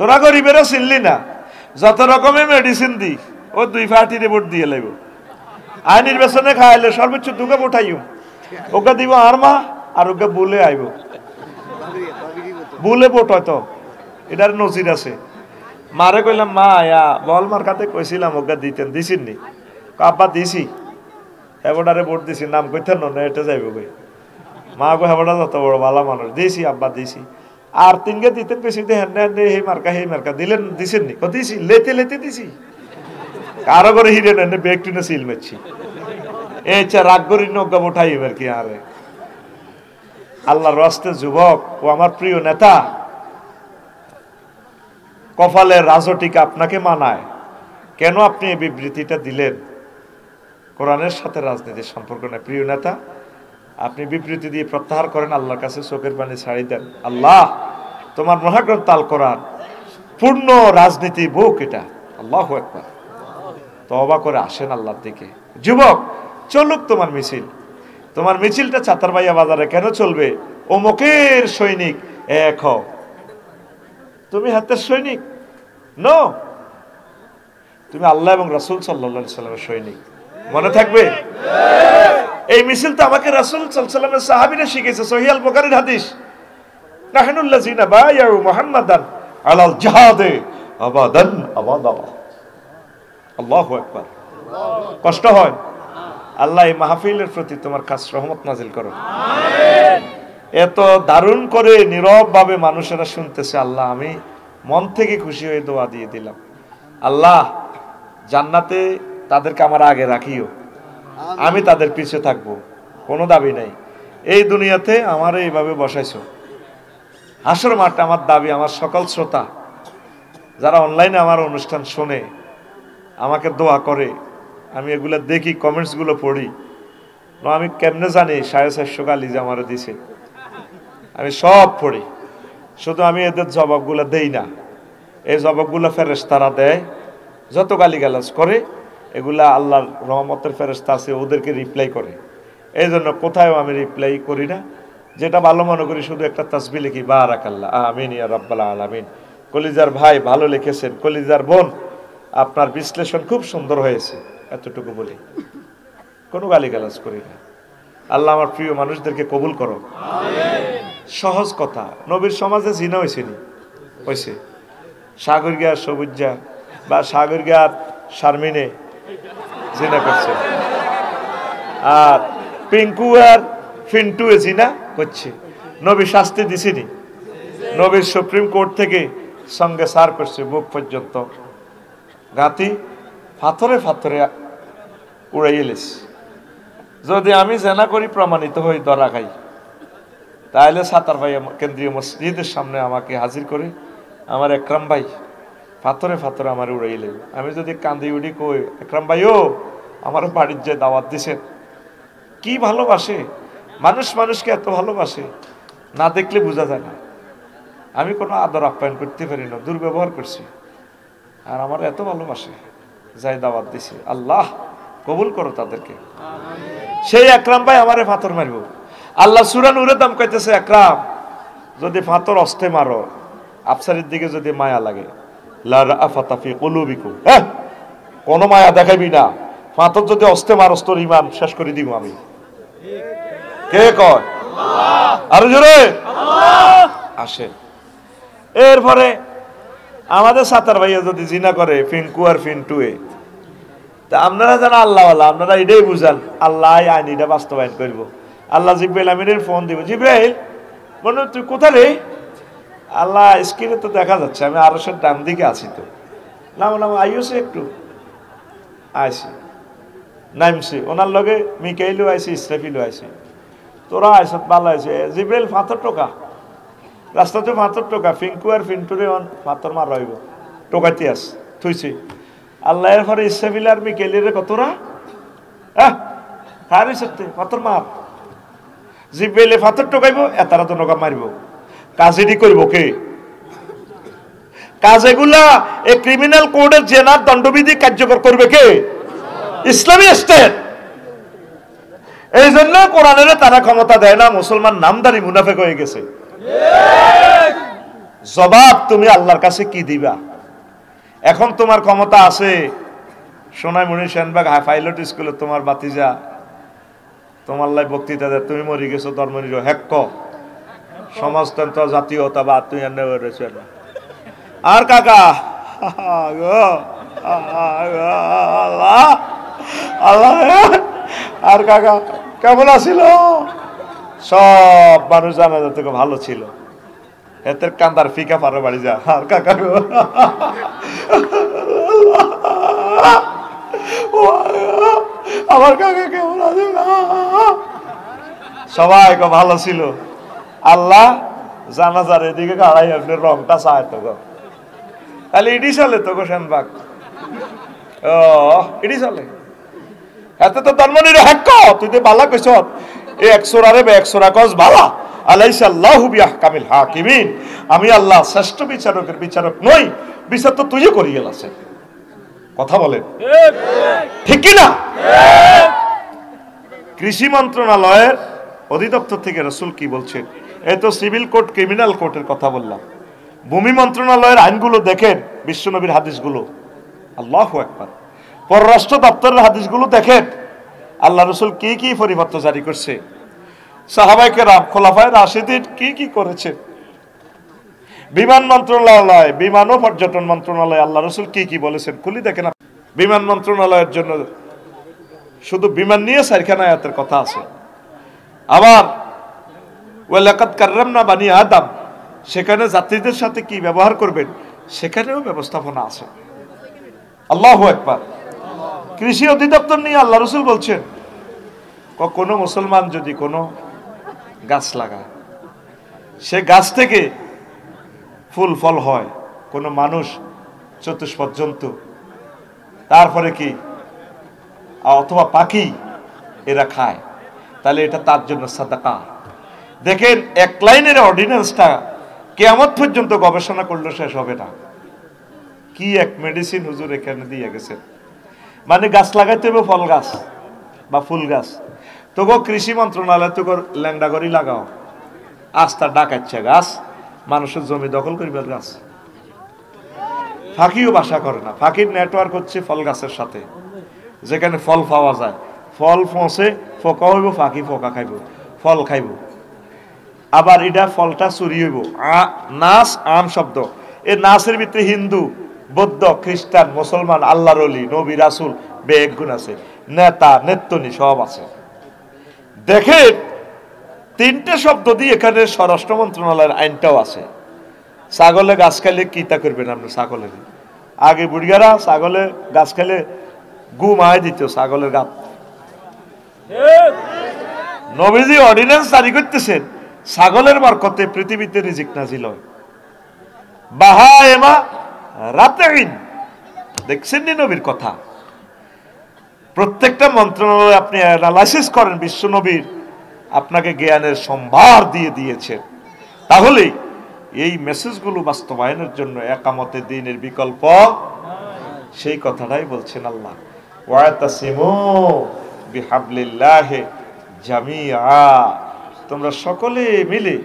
তোরা গরিবেরও চিনলি না। যত রকমের মেডিসিন দি ও 2 পার্টিতে ভোট দিয়ে লাগব। আই নির্বাচনে খাইলে সর্বোচ্চ 2কে ভোটাইও, ওকে দিব আর মা, আর ওকে বলে আইব, বলে ভোট হয়তো এটার নজির আছে। মারে কইলাম মা আয়া বল মার কাতে কইছিলাম ওকে দিতেন, দিছিন নি? আব্বা দিছি, এবারে ভোট দিছি, নাম কইতেন না এটা যাইব কই। মা গো হেবড়া যত বড় ভালো মানুষ দিয়েছি, আব্বা দিয়েছি। আর তিনকে দিতেন বেশি, হ্যাঁ হে মার্কা দিলেন, দিছেন নি দিছি, লেতে লেতে দিছি। কারো করে হিরে নেন বেগ টিনে সিল মেরছি, এই রাগ করি নজ্ঞা উঠাই এবার কি আরে। আল্লাহর রাস্তে যুবক ও আমার প্রিয় নেতা, কপালের রাজটিকা আপনাকে মানায় কেন আপনি এই বিবৃতিটা দিলেন? কোরআনের সাথে রাজনীতির সম্পর্ক নেই। প্রিয় নেতা, আপনি বিবৃতি দিয়ে প্রত্যাহার করেন, আল্লাহর কাছে চোখের পানি ছাড়ি দেন। আল্লাহ, তোমার মহাগ্রন্থ আল কোরআন পূর্ণ রাজনীতি বুক এটা। আল্লাহু আকবার। তওবা করে আসেন আল্লাহর দিকে। যুবক, চলুক তোমার মিছিল। তোমার মিছিলটা চাতারবাইয়া বাজারে কেন চলবে? অমুকের সৈনিক এক হও। তুমি হাতের সৈনিক নো, তুমি আল্লাহ এবং রাসূল সাল্লাল্লাহু আলাইহি সাল্লামের সৈনিক। মনে থাকবে, এই মিছিল তো আমাকে রাসূল সাল্লাল্লাহু আলাইহি সাল্লামের সাহাবীরা শিখেছে। সহিহ আল বুখারীর হাদিস, নাহনুল্লাযিনা বায়াউ মুহাম্মাদান আলাল জিহাদে আবাদান আবাদা। আল্লাহু আকবার। কষ্ট হয়? আল্লাহ এই মাহফিলের প্রতি তোমার খাস রহমত নাজিল করো। আমিন। এত দারুণ করে নীরব ভাবে মানুষেরা শুনতেছে, আল্লাহ আমি মন থেকে খুশি হয়ে দোয়া দিয়ে দিলাম। আল্লাহ জান্নাতে তাদেরকে আমার আগে রাখিও, আমি তাদের পিছে থাকবো, কোনো দাবি নাই। এই দুনিয়াতে আমার এইভাবে বসাইছো, হাসর মাঠে আমার দাবি, আমার সকল শ্রোতা যারা অনলাইনে আমার অনুষ্ঠান শোনে, আমাকে দোয়া করে, আমি এগুলো দেখি, কমেন্টসগুলো পড়ি। আমি কেমনে জানি 450 গালি যে আমার দিছে, আমি সব পড়ি, শুধু আমি এদের জবাবগুলো দেই না। এই জবাবগুলো ফেরেশতারা দেয়, যত গালিগালাজ করে এগুলা আল্লাহর রহমতের ফেরেশতা আছে, ওদেরকে রিপ্লাই করে। এই জন্য কোথাও আমি রিপ্লাই করি না, যেটা ভালো মনে করি শুধু একটা তাসবিহ লিখি, বারাকাল্লাহ আমিন ইয়া রাব্বাল আলামিন। কলিজার ভাই ভালো লিখেছেন, কলিজার বোন আপনার বিশ্লেষণ খুব সুন্দর হয়েছে, এতটুকু বলি, কোনো গালিগালাজ করি না। আল্লাহ আমার প্রিয় মানুষদেরকে কবুল করো। সহজ কথা, নবীর সমাজে জিনা হয়েছে নি? হয়েছে। সাগরগিয়ার সবুজা বা সাগরগিয়ার শারমিনে জিনা করছে, আর পিঙ্কু আর ফিন্টু জিনা হচ্ছে। নবী শাস্তি দিছিনি? নবীর সুপ্রিম কোর্ট থেকে সঙ্গে সার করছে, বুক পর্যন্ত গাতি ফাথরে ফাথরে উড়াই এলেছে। যদি আমি জেনা করি প্রমাণিত হই, ধরা খাই, তাহলে সাতারভাই কেন্দ্রীয় মসজিদের সামনে আমাকে হাজির করে, আমার একরাম ভাই ফাথরে ফাথরে আমার উড়াইলে, আমি যদি কান্দি উড়ি কই, একরাম ভাই ও আমার বাড়ির যে দাওয়াত দিছেন, কি ভালোবাসে মানুষ, মানুষকে এত ভালোবাসে, না দেখলে বোঝা যায় না। আমি কোনো আদর আপ্যায়ন করতে পারি না, দুর্ব্যবহার করছি, আর আমার এত ভালোবাসে, যাই দাওয়াত দিছে। আল্লাহ কবুল করো তাদেরকে। সেই একরাম ভাই আমারে ফাথর মারব। আল্লাহ সূরা নূরে দাম কইতেছে, একরাম যদি ফাথর অস্তে মারো, আফসারের দিকে যদি মায়া লাগে, লা রাফাতা ফি কুলুবিকুম, কোন মায়া দেখাবি না, ফাথর যদি অস্তে মারস তোর ঈমান শেষ করে দিব আমি। কে কয়? আল্লাহ। আরো জোরে আল্লাহ। আসে। এরপরে আমাদের সাতার ভাইয়া যদি জিনা করে, ফিনকু আর ফিন্টুয়ে, তা আপনারা যারা আল্লাহওয়ালা, আপনারা এটাই বুঝান, আল্লাহ আইন এটা বাস্তবায়ন করবো। আল্লাহ জিব্রাইল আমিনের ফোন দিব, জিব্রাইল মনে তুই কোথায় রে? আল্লাহ স্ক্রিনে তো দেখা যাচ্ছে, আমি আরশের ডান দিকে আছি। তো নাম আইসে একটু আইসি, নামছি, ওনার লগে মিকাইলও আইসি, ইসরাফিলও আইসি, তোরা আইস ভালো আইসে। জিব্রাইল ফাথর টোকা, রাস্তাতে ফাথর টোকা, ফিঙ্কু আর ফিন্টুরে ফাথর মার রইব, টোকাইতে আস থুইছি। আল্লাহ এর পরে ইসরাফিল আর মিকাইলের কতরা হারি সত্যি ফাথর মার। জিব্রাইলে ফাথর টোকাইব, এতারা তো নৌকা মারিব। কাজেডি করবো কে? কাজেগুলা এই ক্রিমিনাল কোডের জেনার দণ্ডবিধি কার্যকর করবে কে? ইসলামী স্টেট। এই জন্য কোরআনের তারা ক্ষমতা দেয় না, মুসলমান নামদারি মুনাফেক হয়ে গেছে। জবাব তুমি আল্লাহর কাছে কি দিবা? এখন তোমার ক্ষমতা আছে, সোনাইমণি সেনবাগ পাইলট স্কুলে তোমার বাতিজা তোমার লাই বক্তৃতা দেয়, তুমি মরি গেছো ধর্মনির হেক্ক সমাজতন্ত্র জাতীয়তাবাদ তুই এনে রয়েছে। আর কাকা আল্লাহ, আর কাকা কেমন আছিল? সব মানুষ জানাজা থেকে ভালো ছিল। এতে কান্দার ফিকা পারো বাড়ি যা আর কাকা গো আমার কাকা কেমন আছে না, সবাই ভালো ছিল। আল্লাহ জানাজার এদিকে গাড়াই আপনি রংটা চায় তো গো, তাহলে ইডি চলে তো গো সেনবাগ, ও ইডি চলে। এতে তো ধর্মনির হক তুই তো বালা কইছ এই 100 রে 100 কস বালা আলাইসা আল্লাহু বিআহকামিল হাকিমিন, আমি আল্লাহ শ্রেষ্ঠ বিচারকের বিচারক নই, বিচার তো তুইও করি গেলাছে। কথা বলেন ঠিক কি না? কৃষি মন্ত্রণালয়ের অধিদপ্তর থেকে রাসূল কি বলছেন? এই তো সিভিল কোর্ট ক্রিমিনাল কোর্টের কথা বললাম। ভূমি মন্ত্রণালয়ের আইনগুলো দেখেন, বিশ্বনবীর হাদিসগুলো, আল্লাহু আকবার। পররাষ্ট্র দপ্তরের হাদিসগুলো দেখেন, আল্লাহ রাসূল কি কি পরিপত্র জারি করছে, সাহাবায়ে কেরাম খোলাফায়ে রাশিদিন কি কি করেছে। বিমান মন্ত্রণালয়, বিমান ও পর্যটন মন্ত্রণালয় আল্লাহ রাসূল কি কি বলেছেন খুলি দেখেন। বিমান মন্ত্রণালয়ের জন্য শুধু বিমান নিয়ে 4খানা আয়াতের কথা আছে। আবার ওয়ালাকাদ কাররামনা বানি আদম, সেখানে যাত্রীদের সাথে কি ব্যবহার করবেন সেখানেও ব্যবস্থাপনা আছে। আল্লাহু আকবার। কৃষি অধিদপ্তর নিয়ে আল্লাহ রাসূল বলছেন, কোনো মুসলমান যদি কোনো গাছ লাগায়, সে গাছ থেকে ফুল ফল হয়, কোনো মানুষ চতুষ্পদ জন্তু, তারপরে কি অথবা পাখি এরা খায়, তাহলে এটা তার জন্য সাদাকা। দেখেন এক লাইনের অর্ডিন্যান্সটা কিয়ামত পর্যন্ত গবেষণা করলে শেষ হবে না। কি এক মেডিসিন হুজুর এখানে দিয়ে গেছেন। মানে গাছ লাগাইতে হবে, ফল গাছ বা ফুল গাছ। তোগো কৃষি মন্ত্রণালয় তোগো ল্যাংডা করি লাগাও, আস্তা ডাকাচ্ছে গাছ, মানুষের জমি দখল করিবার গাছ। ফাঁকিও বাসা করে না, ফাঁকির নেটওয়ার্ক হচ্ছে ফল গাছের সাথে, যেখানে ফল পাওয়া যায়, ফল পৌঁছে ফোকা হইব, ফাঁকি ফোকা খাইব, ফল খাইব। আবার এটা ফলটা চুরি হইব। নাচ আম শব্দ, এই নাচের ভিতরে হিন্দু, বৌদ্ধ, খ্রিস্টান, মুসলমান, আল্লাহর ওলি, নবী, রাসূল, বেগ গুণ আছে, নেতা নেত্রনী সব আছে। দেখেন 3টে শব্দ দিয়ে এখানে স্বরাষ্ট্র মন্ত্রণালয়ের আইনটাও আছে। ছাগলে গাছ খাইলে কিতা করবেন আপনি? ছাগলের আগে বুড়িয়ারা ছাগলে গাছ খাইলে গু মায় দিত ছাগলের গাত। নবীজি অর্ডিন্যান্স জারি করতেছেন, ছাগলের বরকতে পৃথিবীতে রিজিক নাজিল হয়। বাহায়েমা রাতাইন, দেখছেন নি নবীর কথা? প্রত্যেকটা মন্ত্রণালয়ে আপনি অ্যানালাইসিস করেন, বিশ্ব নবীর আপনাকে জ্ঞানের সম্ভার দিয়ে দিয়েছেন। তাহলে এই মেসেজগুলো বাস্তবায়নের জন্য একামতে দ্বীনের বিকল্প, সেই কথাটাই বলছেন আল্লাহ, ওয়াতাসিমু বিহাবলিল্লাহি জামিআ, তোমরা সকলে মিলে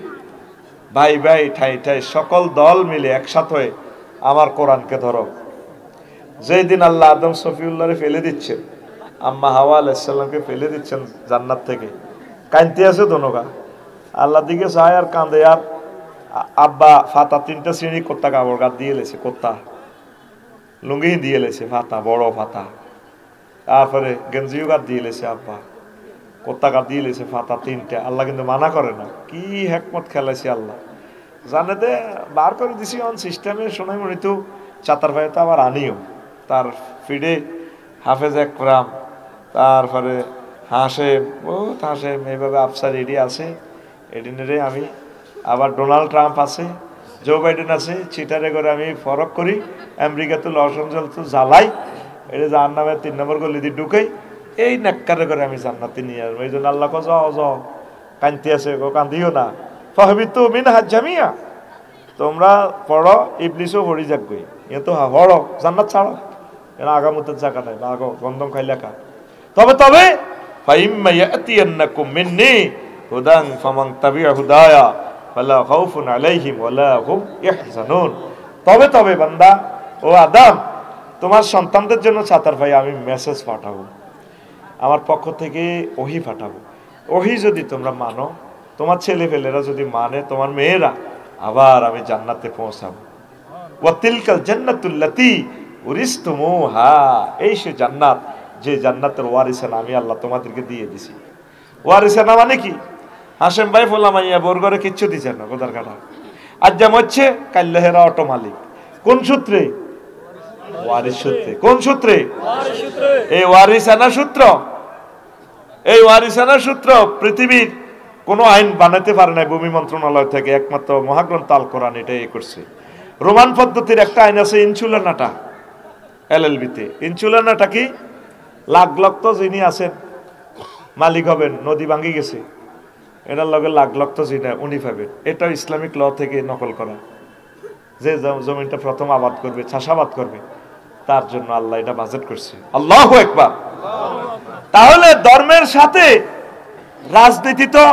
ভাই ভাই ঠাই ঠাই সকল দল মিলে একসাথে হয়ে আমার কোরআনকে ধরো। যেই দিন আল্লাহ আদম সফিউল্লাহরে ফেলে দিচ্ছেন, আম্মা হাওয়া আলাইহিস সালামকে ফেলে দিচ্ছেন জান্নাত থেকে, কাঁদতে আছে দোনোগা, আল্লাহ দিকে চায় আর কাঁদে। আর আব্বা ফাতা 3টা শ্রেণী কোত্তা কাপড় গাছ দিয়ে লেছে, কোত্তা লুঙ্গি দিয়ে লেছে, ফাতা বড় ফাতা, তারপরে গেঞ্জিও গাছ দিয়ে লেছে আব্বা, কোত্তা গাছ দিয়ে লেছে ফাতা 3টে। আল্লাহ কিন্তু মানা করে না, কি হেকমত খেলাইছে আল্লাহ জানে। দে বার করে দিছি অন সিস্টেমে শোনাই মনে তো চাতার ভাই তো আবার আনিও, তার ফিডে হাফেজ একরাম, তারপরে হাসেম, বহুত হাসেম, এইভাবে আফসার এডি আছে, এডিনেরে আমি আবার ডোনাল্ড ট্রাম্প আছে, জো বাইডেন আছে, চিটারে করে আমি ফরক করি, আমেরিকা তো লস এঞ্জেলস তো জ্বালাই, এটা যার নামে 3 নম্বর গলি দিয়ে ঢুকাই, এই নেককারে করে আমি জান্নাতে নিয়ে আসবো। এই জন্য আল্লাহ যাও যাও, কান্তি আছে গো, কান্দিও না, ফাহবিতু মিনহা জামিয়া, তোমরা পড়ো, ইবলিসও পড়ি যাক গই, এ তো পড়ো, জান্নাত ছাড়ো, এরা আগামতের জায়গা নাই, বা আগো গন্ধম খাই লেখা। তবে তবে ফাইম্মা ইয়াতিয়ান্নাকুম মিন্নি হুদান ফামান তাবিআ হুদায়া ফালা খাউফুন আলাইহিম ওয়ালা হুম ইয়াহজানুন। তবে তবে বান্দা ও আদম, তোমার সন্তানদের জন্য ছাতার ভাই আমি মেসেজ পাঠাবো, আমার পক্ষ থেকে ওহী পাঠাবো। ওহী যদি তোমরা মানো, তোমার ছেলে ফেলেরা যদি মানে, তোমার মেয়েরা, আবার আমি জান্নাতে পৌঁছাবো। ওয়া তিলকাল জান্নাতুল্লাতী উরিসতুমুহা, এই সে জান্নাত যে জান্নাতের ওয়ারিসানা আমি আল্লাহ তোমাদেরকে দিয়ে দিছি। ওয়ারিসানা মানে কি? হাসেম ভাই ফোলামাইয়া বোর ঘরে কিচ্ছু দিছে না কোদার কাটা। আজ যেমন হচ্ছে কাল্লাহেরা অটো মালিক। কোন সূত্রে? ওয়ারিস সূত্রে। কোন সূত্রে? এই ওয়ারিসানা সূত্র। এই ওয়ারিসানা সূত্র পৃথিবীর কোন আইন বানাতে পারে না ভূমি মন্ত্রণালয় থেকে, একমাত্র মহাগ্রন্থ আল কোরআন এটা করছে। রোমান পদ্ধতির একটা আইন আছে ইনসুলানাটা, এলএলবিতে। ইনসুলানাটা কি? লাখ লাখ তো যিনি আছেন মালিক হবেন, নদী ভাঙ্গি গেছে, এটার লগে লাখ লাখ তো যিনি উনি পাবেন। এটা ইসলামিক ল থেকে নকল করা। যে জমিনটা প্রথম আবাদ করবে, চাষাবাদ করবে, তার জন্য আল্লাহ এটা বাজেট করছে। আল্লাহু আকবার। তাহলে ধর্মের সাথে রাজনীতি তো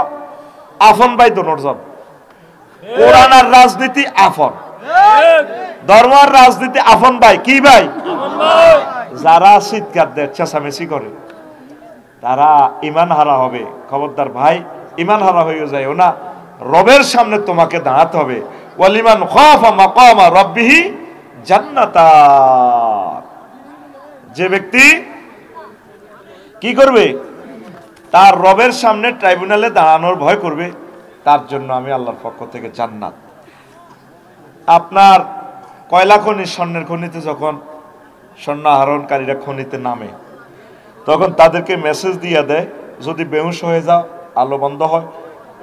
আফন ভাই দোনোজন। কোরআন আর রাজনীতি আফন, ধর্ম আর রাজনীতি আফন ভাই। কি ভাই? যারা চিৎকার দেয়, চেঁচামেচি করে, তারা ইমান হারা হবে। খবরদার ভাই, ইমান হারা হয়ে যায় না। রবের সামনে তোমাকে দাঁড়াতে হবে। ওয়ালিমান খাফা মাকামা রাব্বিহি জান্নাতান। যে ব্যক্তি কি করবে? তার রবের সামনে ট্রাইব্যুনালে দাঁড়ানোর ভয় করবে, তার জন্য আমি আল্লাহর পক্ষ থেকে জান্নাত। আপনার কয়লা খনি, স্বর্ণের খনিতে যখন স্বর্ণ আহরণকারীরা খনিতে নামে, তখন তাদেরকে মেসেজ দিয়ে দেয়, যদি বেহুশ হয়ে যাও, আলো বন্ধ হয়,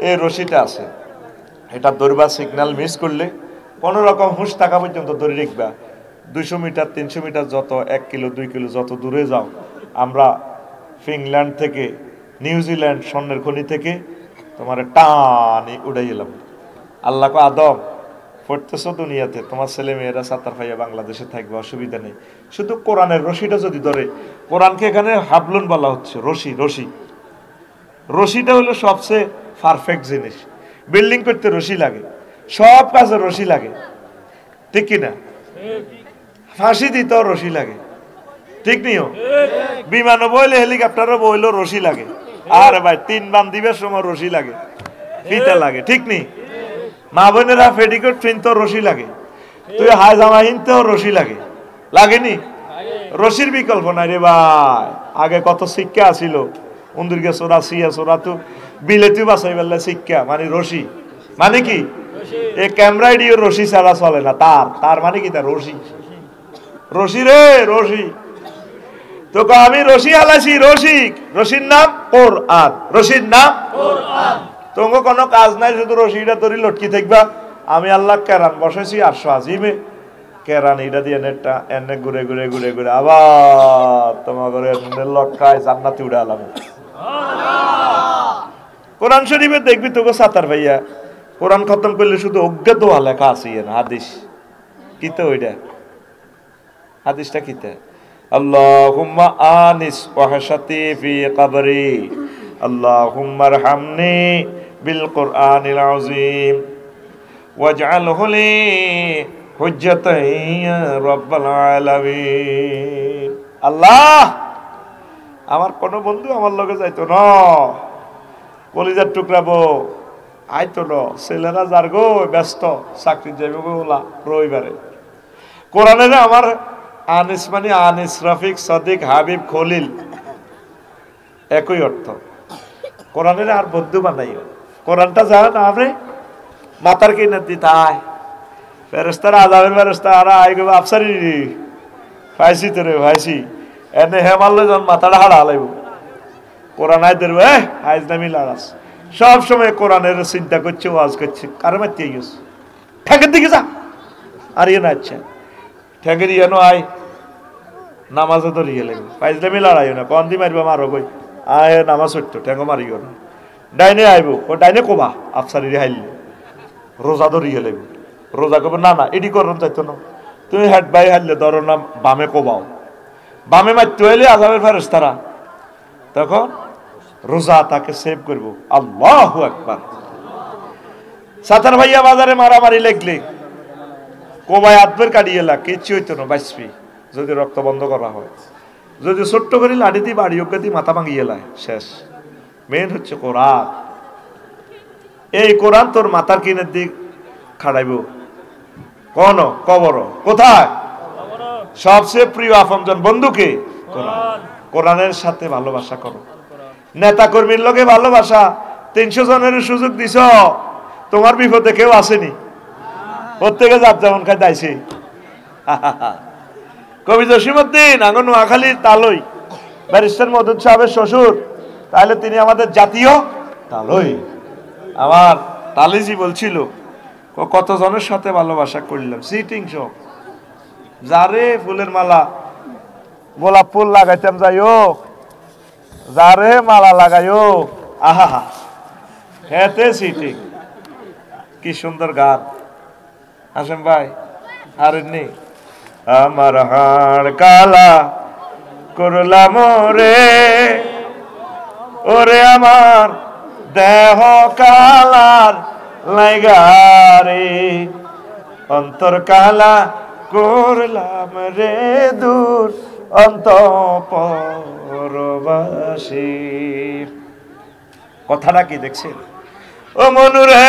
এই রশিটা আছে, এটা ধরবা, সিগন্যাল মিস করলে কোনো রকম হুঁশ থাকা পর্যন্ত ধরে রাখবা। 200 মিটার 300 মিটার যত 1 কিলো 2 কিলো যত দূরে যাও, আমরা ফিনল্যান্ড থেকে, নিউজিল্যান্ড স্বর্ণের খনি থেকে তোমার টানি উড়াই এলাম। আল্লাহ কো আদম, পড়তেছো দুনিয়াতে, তোমার ছেলে মেয়েরা সাতার ভাইয়া বাংলাদেশে থাকবে, অসুবিধা নেই, শুধু কোরআনের রশিটা যদি ধরে। কোরআনকে এখানে হাবলুন বলা হচ্ছে, রশি। রশি রশিটা হলো সবচেয়ে পারফেক্ট জিনিস। বিল্ডিং করতে রশি লাগে, সব কাজে রশি লাগে, ঠিক কিনা? ফাঁসি দিতেও রশি লাগে, ঠিক নিও? বিমানও বইলে, হেলিকপ্টারও বইলেও রশি লাগে। আরে ভাই, 3 বান দিবের সময় রশি লাগে, ফিতা লাগে, ঠিক নি? মা বোনেরা পেটিকোট কিনতেও রশি লাগে, তুই হায়জামা কিনতেও রশি লাগে, লাগেনি? রশির বিকল্প নাই রে ভাই। আগে কত শিক্ষা আছিল, উন্দুরকে চোরা, সিয়া চোরা, তো বিলেতি বাঁচাই বেলা শিক্ষা মানে রশি। মানে কি? এই ক্যামেরা দিয়ে রশি ছাড়া চলে না। তার মানে কি? তার রশি। রশি রে রশি। তো আমি রশি হালাইছি, রশিক। রশির নাম কোরআন। রশির নাম কোরআন। তোমাকে কোনো কাজ নাই, শুধু রশিটা ধরে লটকি থাকবা। আমি আল্লাহ কেরান বসেছি 800 আজিমে, কেরান এটা দিয়ে নেটটা এনে ঘুরে ঘুরে ঘুরে ঘুরে আবার তোমার ঘরে লটকায় জান্নাতে উড়ে আলাম। কোরআন শরীফে দেখবি তোকে সাতার ভাইয়া কোরআন খতম করলে শুধু অজ্ঞাত লেখা আছে না হাদিস। কিতে ওইটা হাদিসটা কিতে? আল্লাহুম্মা আনিস ওয়াহশাতি ফি কবরি, আল্লাহুম্মা আরহামনি বিল কুরআনিল আযীম ওয়াজআলহু লি হুজ্জাতান ইয়া রাব্বাল আলামিন। আল্লাহ, আমার কোন বন্ধু আমার লগে যাইতো না, কলিজার টুকরাবো আইতো না, ছেলেরা যার গো ব্যস্ত, চাকরি যাবে ওলা রবিবারে। কোরআনের আমার আনিস মানে আনিস, রফিক, সদিক, হাবিব, খলিল একই অর্থ। কোরআনের আর বন্ধু বানাইও। কোরআনটা জানেন আপনি মাতার কিনে দিতায় ফেরেস্তারা, আজাবের ফেরেস্তা আর আই গো আফসারি পাইছি তো রে ভাইছি, এনে হেমাল্লে যখন মাথাটা হারা হালাইব, কোরআন আইদের আইজ নামি লাগাস। সব সময় কোরআনের চিন্তা করছে, ওয়াজ করছে, কারো মারতে গেছে ঠেকের দিকে যা, আর ইয়ে না আচ্ছা ঠেকের ইয়ে নো আয় নামাজে তো রিয়ে লাগবে, পাইজলামি লড়াইও না, কন দি মারবা মারো কই আয় নামাজ হইতো ঠেঙ্গো মারিও না। ডাইনে আইব, ও ডাইনে কবা আফসারি হাইলে রোজা তো রিয়ে লাগবে, রোজা কবে না না এডি করুন চাইতো না, তুমি হেড বাই হাইলে ধরো না বামে কোবাও, বামে মারতে হইলে আজাবের ফেরেশতারা তখন রোজা তাকে সেভ করবো। আল্লাহু আকবার। সাতার ভাইয়া বাজারে মারামারি লাগলে কোবায় আদবের কাটিয়ে লাগ কিচ্ছু হইতো না, বাঁচবি যদি রক্ত বন্ধ করা হয়। যদি ছোট্ট করে লাঠি দিয়ে বাড়ি অজ্ঞাতি মাথা ভাঙিয়ে লায় শেষ। মেন হচ্ছে কোরআন। এই কোরআন তোর মাথার কিনের দিক খাড়াইব কোন কবর কোথায়? সবচেয়ে প্রিয় আপনজন বন্ধুকে কোরআন। কোরআনের সাথে ভালোবাসা করো। নেতা কর্মীর লগে ভালোবাসা, 300 জনের সুযোগ দিছ, তোমার বিপদে কেউ আসেনি, প্রত্যেকে যার যেমন খাই দাইছে। কবি জসিমউদ্দিন আঙ্গ নোয়াখালী তালই, ব্যারিস্টার মদন সাহেবের শ্বশুর, তাহলে তিনি আমাদের জাতীয় তালই। আমার তালিজি বলছিল কত জনের সাথে ভালোবাসা করলাম, সিটিং সব, যারে ফুলের মালা গোলাপ ফুল লাগাইতাম যাইও, যারে মালা লাগাইও, আহা হেতে সিটিং। কি সুন্দর গান হাসেম ভাই, আর নেই। আমার হাড় কালা করলাম রে, ওরে আমার দেহ কালার লাইগারে, অন্তর কালা করলাম রে দূর অন্তঃপরবাসী। কথাটা কি দেখছেন ও মনুরে?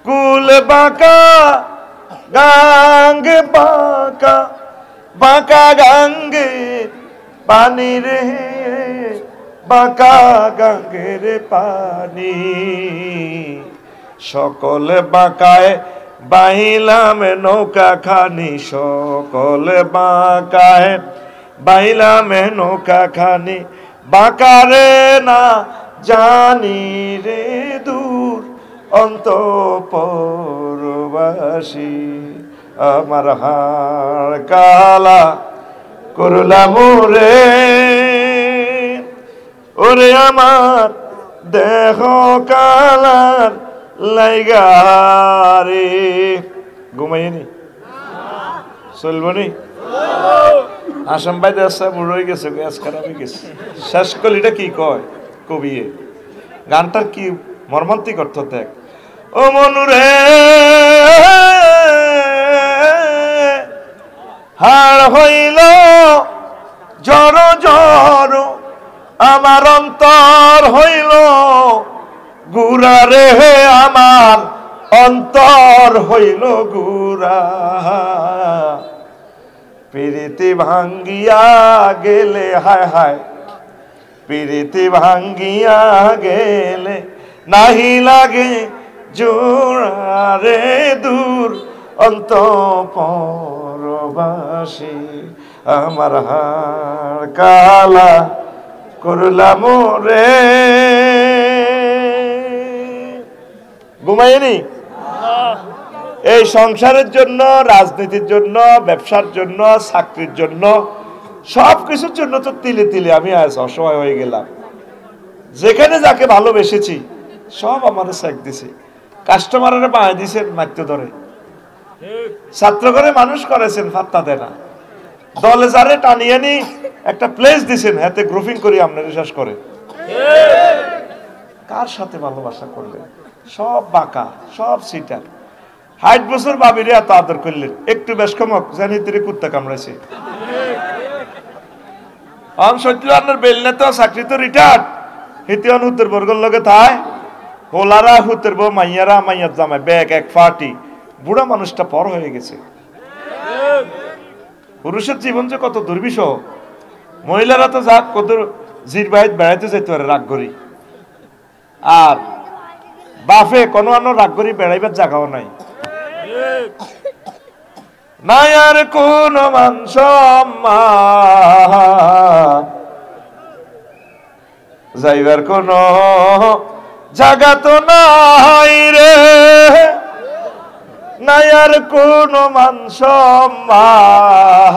কুল বাঁকা গাঙ্গে বাঁকা, বাঁকা গাঙ্গে পানি রে, বাঁকা গাঙ্গের পানি, সকল বাঁকায় বাইলাম নৌকা খানি, সকল বাঁকায় বাইলাম নৌকা খানি, বাঁকারে না জানি রে দূর অন্তঃপরবাসী। আমার হাড় কালা করলাম রে, ওরে আমার দেহ কালার লাইগারে। ঘুমাইনি চলবো নি? আসাম ভাই দেশা বুড়ো হয়ে গেছে, গ্যাস খারাপ হয়ে গেছে। শেষ কলিটা কি কয় কবি, গানটার কি মর্মান্তিক অর্থ দেখ। ও মনুরে হাড় হইল জর জর, আমার অন্তর হইল গুড়া রে, আমার অন্তর হইল গুড়া। প্রীতি ভাঙ্গিয়া গেলে, হায় হায় প্রীতি ভাঙ্গিয়া গেলে নাহি লাগে জোড়া রে দূর অন্তঃপরবাসী। আমার হাড় কালা করলাম রে। ঘুমাইনি? এই সংসারের জন্য, রাজনীতির জন্য, ব্যবসার জন্য, চাকরির জন্য, সব কিছুর জন্য তো তিলে তিলে আমি আজ অসহায় হয়ে গেলাম। যেখানে যাকে ভালোবেসেছি সব আমার চেক দিছে, কাস্টমারের বাঁয় দিছেন মাত্য ধরে, ছাত্র করে মানুষ করেছেন ফাত্তা দেয় না, দলে যারে টানিয়ে নি একটা প্লেস দিছেন, হাতে গ্রুপিং করি আপনার বিশ্বাস করে। কার সাথে ভালোবাসা করলেন? সব বাঁকা, সব সিটার। 60 বছর বাবিরে এত আদর করলেন, একটু বেশ কমক জানি তিনি কুত্তা কামড়াইছে। সত্যিকার বেলনে তো চাকরি তো রিটায়ার্ড, হিতিয়ান হুতের বর্গর লগে থায়, হোলারা হুতের বউ, মাইয়ারা মাইয়ার জামাই, ব্যাগ এক ফাটি, বুড়া মানুষটা পর হয়ে গেছে। পুরুষের জীবন যে কত দুর্বিষহ, মহিলারা তো যাক কত জির বাইত বেড়াইতে যেতে পারে রাগ করি, আর বাফে কোনো অন্য রাগ করি বেড়াইবার জায়গাও নাই, নাই আর কোন মান সম্মান, যাইবার কোন জায়গা তো নাই রে, নাই আর কোন মান সম্মান।